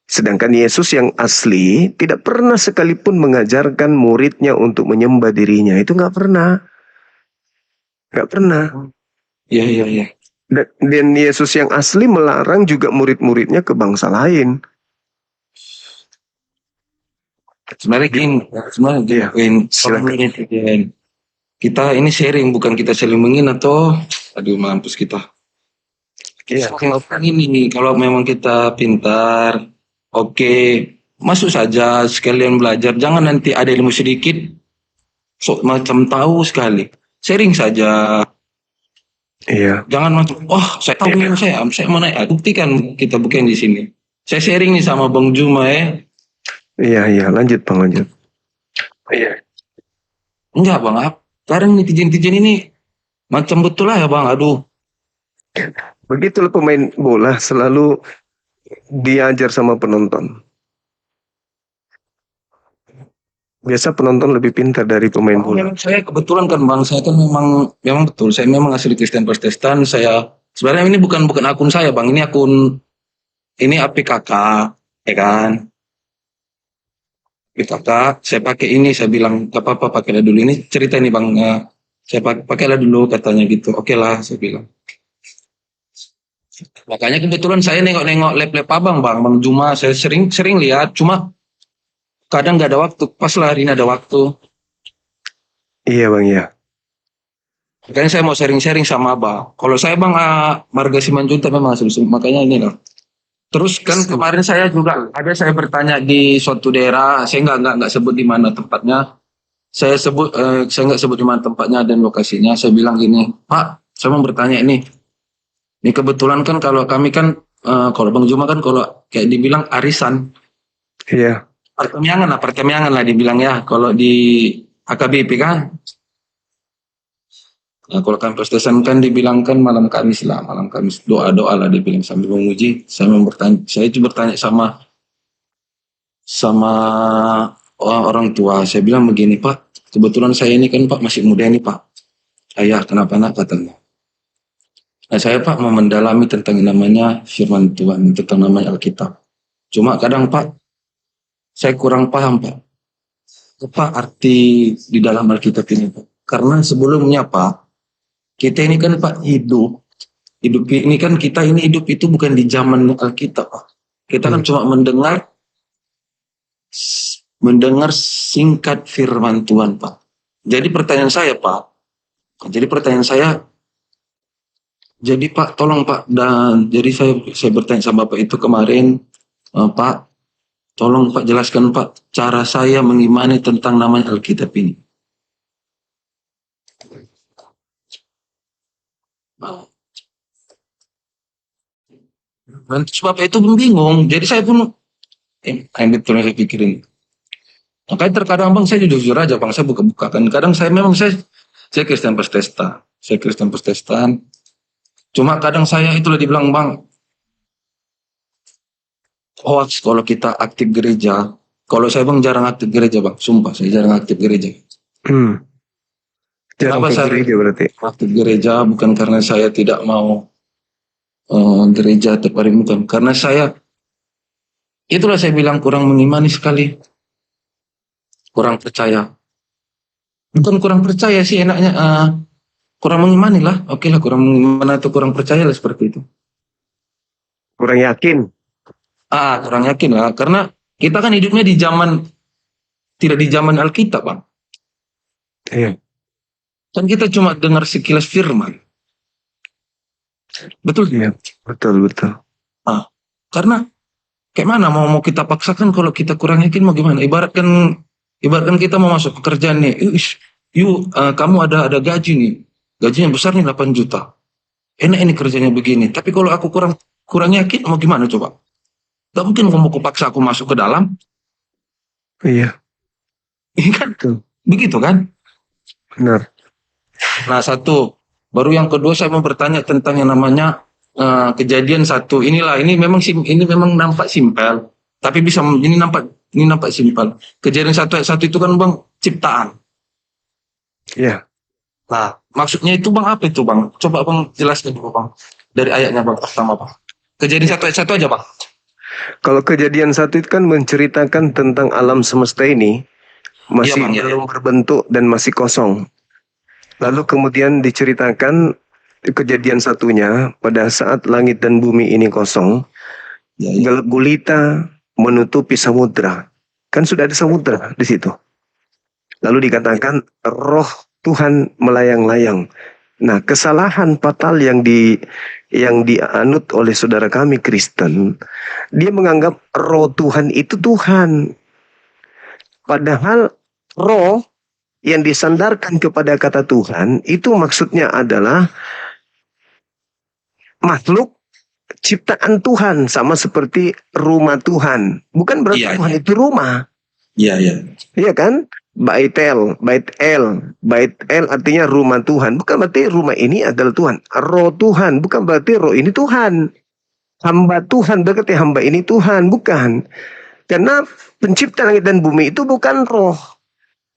Sedangkan Yesus yang asli tidak pernah sekalipun mengajarkan muridnya untuk menyembah dirinya. Itu nggak pernah. Nggak pernah. Iya. Dan Yesus yang asli melarang juga murid-muridnya ke bangsa lain. Sebenarnya kita ini sharing, bukan kita saling menghina toh. Aduh, mampus kita. Ini kalau memang kita pintar, oke, masuk saja sekalian belajar. Jangan nanti ada ilmu sedikit, macam tahu sekali. Sharing saja. Iya. Jangan macam, saya tahu ilmu saya mau naik. Buktikan kita bukan di sini. Saya sharing nih sama Bang Juma ya. Iya, lanjut Bang, lanjut. Iya. Enggak Bang, sekarang netizen ini macam betul lah ya Bang, aduh. Begitulah pemain bola selalu diajar sama penonton. Biasa penonton lebih pintar dari pemain bola. Saya kebetulan kan Bang, saya kan memang betul, saya memang asli Kristen Protestan. Saya sebenarnya ini bukan akun saya Bang, ini APKK, ya kan? APKK, saya pakai ini, saya bilang gak apa-apa pakailah dulu, ini cerita ini Bang, saya pakailah dulu katanya gitu. Oke lah, saya bilang. Makanya kebetulan saya nengok-nengok lab-lab abang Bang Juma, saya sering lihat, cuma kadang nggak ada waktu. Pas lah hari ini ada waktu. Iya Bang ya. Makanya saya mau sharing-sharing sama abang. Kalau saya Bang Marga Simanjuntak memang makanya ini loh. Terus kan kemarin saya juga saya bertanya di suatu daerah, saya nggak sebut di mana tempatnya. Saya nggak sebut di mana tempatnya dan lokasinya. Saya bilang gini, Pak, saya mau bertanya ini. Ini kebetulan kan kalau kami kan, kalau Bang Juma kan kalau kayak dibilang arisan. Iya. Perkemiangan lah dibilang ya. Kalau di AKBP kan. Nah, kalau kami Protestan kan dibilang kan malam Kamis doa-doa lah dibilang sambil memuji. Saya itu bertanya sama orang tua. Saya bilang begini, Pak, kebetulan saya ini kan Pak masih muda nih Pak. Ayah, kenapa nak katanya? Nah, saya Pak mau mendalami tentang yang namanya firman Tuhan, tentang namanya Alkitab. Cuma kadang Pak, saya kurang paham Pak. Apa arti di dalam Alkitab ini Pak? Karena sebelumnya Pak, kita ini kan Pak hidup ini kan kita ini hidup itu bukan di zaman Alkitab Pak. Kita kan cuma mendengar singkat firman Tuhan Pak. Jadi pertanyaan saya Pak, jadi Pak, tolong Pak, dan jadi saya bertanya sama Bapak itu kemarin, Pak, tolong Pak jelaskan Pak cara saya mengimani tentang namanya Alkitab ini. Dan Bapak itu bingung, jadi saya pun, betul saya pikirin. Makanya terkadang Bang, saya jujur aja Bang, saya buka-bukakan. Kadang saya Kristen Protestan. Cuma kadang saya itulah dibilang Bang, hoax kalau kita aktif gereja. Kalau saya Bang jarang aktif gereja Bang, sumpah saya jarang aktif gereja. Kenapa saya aktif gereja? Bukan karena saya tidak mau gereja tiap hari, bukan. Karena itulah saya bilang kurang mengimani sekali. Kurang percaya. Bukan kurang percaya sih enaknya, kurang mengimani lah. Oke lah, kurang mengimani atau kurang percaya lah seperti itu. Kurang yakin. Kurang yakin lah. Karena kita kan hidupnya tidak di zaman Alkitab Bang. Iya. Kan kita cuma dengar sekilas firman. Betul? Iya, betul. Karena kayak mana mau kita paksakan kalau kita kurang yakin mau gimana? Ibaratkan kita mau masuk pekerjaan nih. Kamu ada gaji nih. Gajinya besar nih 8 juta. Enak ini kerjanya begini. Tapi kalau aku kurang yakin mau gimana coba? Gak mungkin kamu paksa aku masuk ke dalam. Iya. Ini kan begitu kan? Benar. Nah, satu. Baru yang kedua saya mau bertanya tentang yang namanya Kejadian 1. Ini memang nampak simpel. Tapi ini nampak simpel. Kejadian 1 ayat 1 itu kan Bang ciptaan. Iya. Nah, maksudnya itu Bang apa itu Bang? Coba Bang jelaskan dulu Bang. Dari ayatnya Bang pertama Bang. Kejadian 1 ayat 1 aja Bang. Kalau Kejadian 1 itu kan menceritakan tentang alam semesta ini masih belum berbentuk dan masih kosong. Lalu kemudian diceritakan Kejadian 1-nya pada saat langit dan bumi ini kosong, gelap gulita menutupi samudra. Kan sudah ada samudra di situ. Lalu dikatakan roh Tuhan melayang-layang. Nah, kesalahan fatal yang dianut oleh saudara kami Kristen, dia menganggap roh Tuhan itu Tuhan. Padahal roh yang disandarkan kepada kata Tuhan itu maksudnya adalah makhluk ciptaan Tuhan, sama seperti rumah Tuhan. Bukan berarti Tuhan itu rumah. Iya. Iya kan? Bait El artinya rumah Tuhan. Bukan berarti rumah ini adalah Tuhan. Roh Tuhan, bukan berarti roh ini Tuhan. Hamba Tuhan berarti hamba ini Tuhan, bukan. Karena pencipta langit dan bumi itu bukan roh.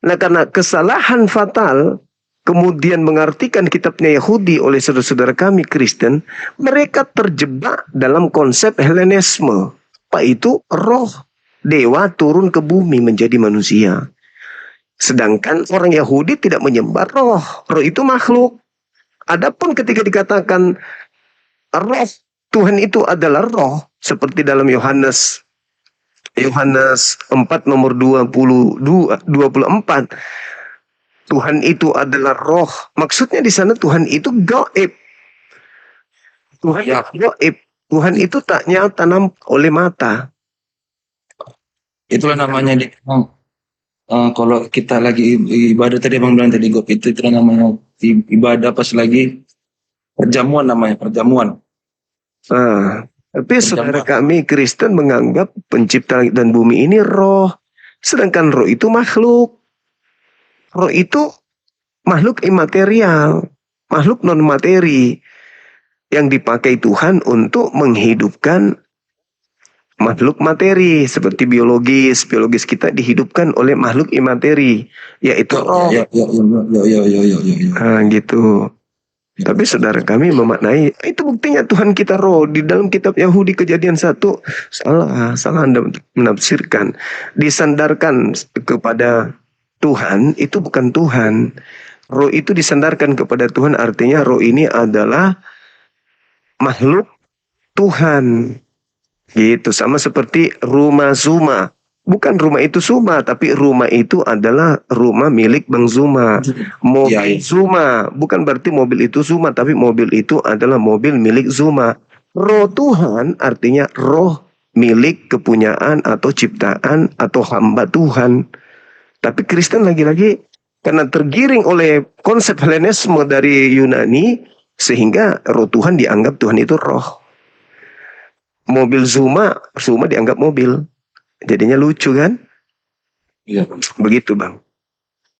Nah, karena kesalahan fatal kemudian mengartikan kitabnya Yahudi oleh saudara-saudara kami Kristen, mereka terjebak dalam konsep Helenisme. Apa itu? Roh dewa turun ke bumi menjadi manusia. Sedangkan orang Yahudi tidak menyembah roh. Roh itu makhluk. Adapun ketika dikatakan roh Tuhan itu adalah roh, seperti dalam Yohanes 4 nomor 24. Tuhan itu adalah roh. Maksudnya di sana Tuhan itu gaib. Tuhan itu gaib. Tuhan itu tak nyata nampak oleh mata. Itulah namanya kalau kita lagi ibadah tadi Bang bilang tadi Gop itu namanya ibadah pas lagi perjamuan namanya perjamuan. Tapi saudara kami Kristen menganggap pencipta langit dan bumi ini roh. Sedangkan roh itu makhluk. Roh itu makhluk imaterial, makhluk non materi yang dipakai Tuhan untuk menghidupkan makhluk materi seperti biologis kita dihidupkan oleh makhluk imateri yaitu roh. Gitu. Tapi saudara kami memaknai itu buktinya Tuhan kita roh. Di dalam kitab Yahudi Kejadian 1 salah Anda menafsirkan, disandarkan kepada Tuhan itu bukan Tuhan. Roh itu disandarkan kepada Tuhan, artinya roh ini adalah makhluk Tuhan. Gitu, sama seperti rumah Zuma. Bukan rumah itu Zuma, tapi rumah itu adalah rumah milik Bang Zuma. Mobil Zuma, bukan berarti mobil itu Zuma, tapi mobil itu adalah mobil milik Zuma. Roh Tuhan artinya roh milik kepunyaan atau ciptaan atau hamba Tuhan. Tapi Kristen lagi-lagi karena tergiring oleh konsep Helenisme dari Yunani, sehingga roh Tuhan dianggap Tuhan itu roh. Mobil Zuma dianggap mobil. Jadinya lucu kan? Iya. Begitu Bang.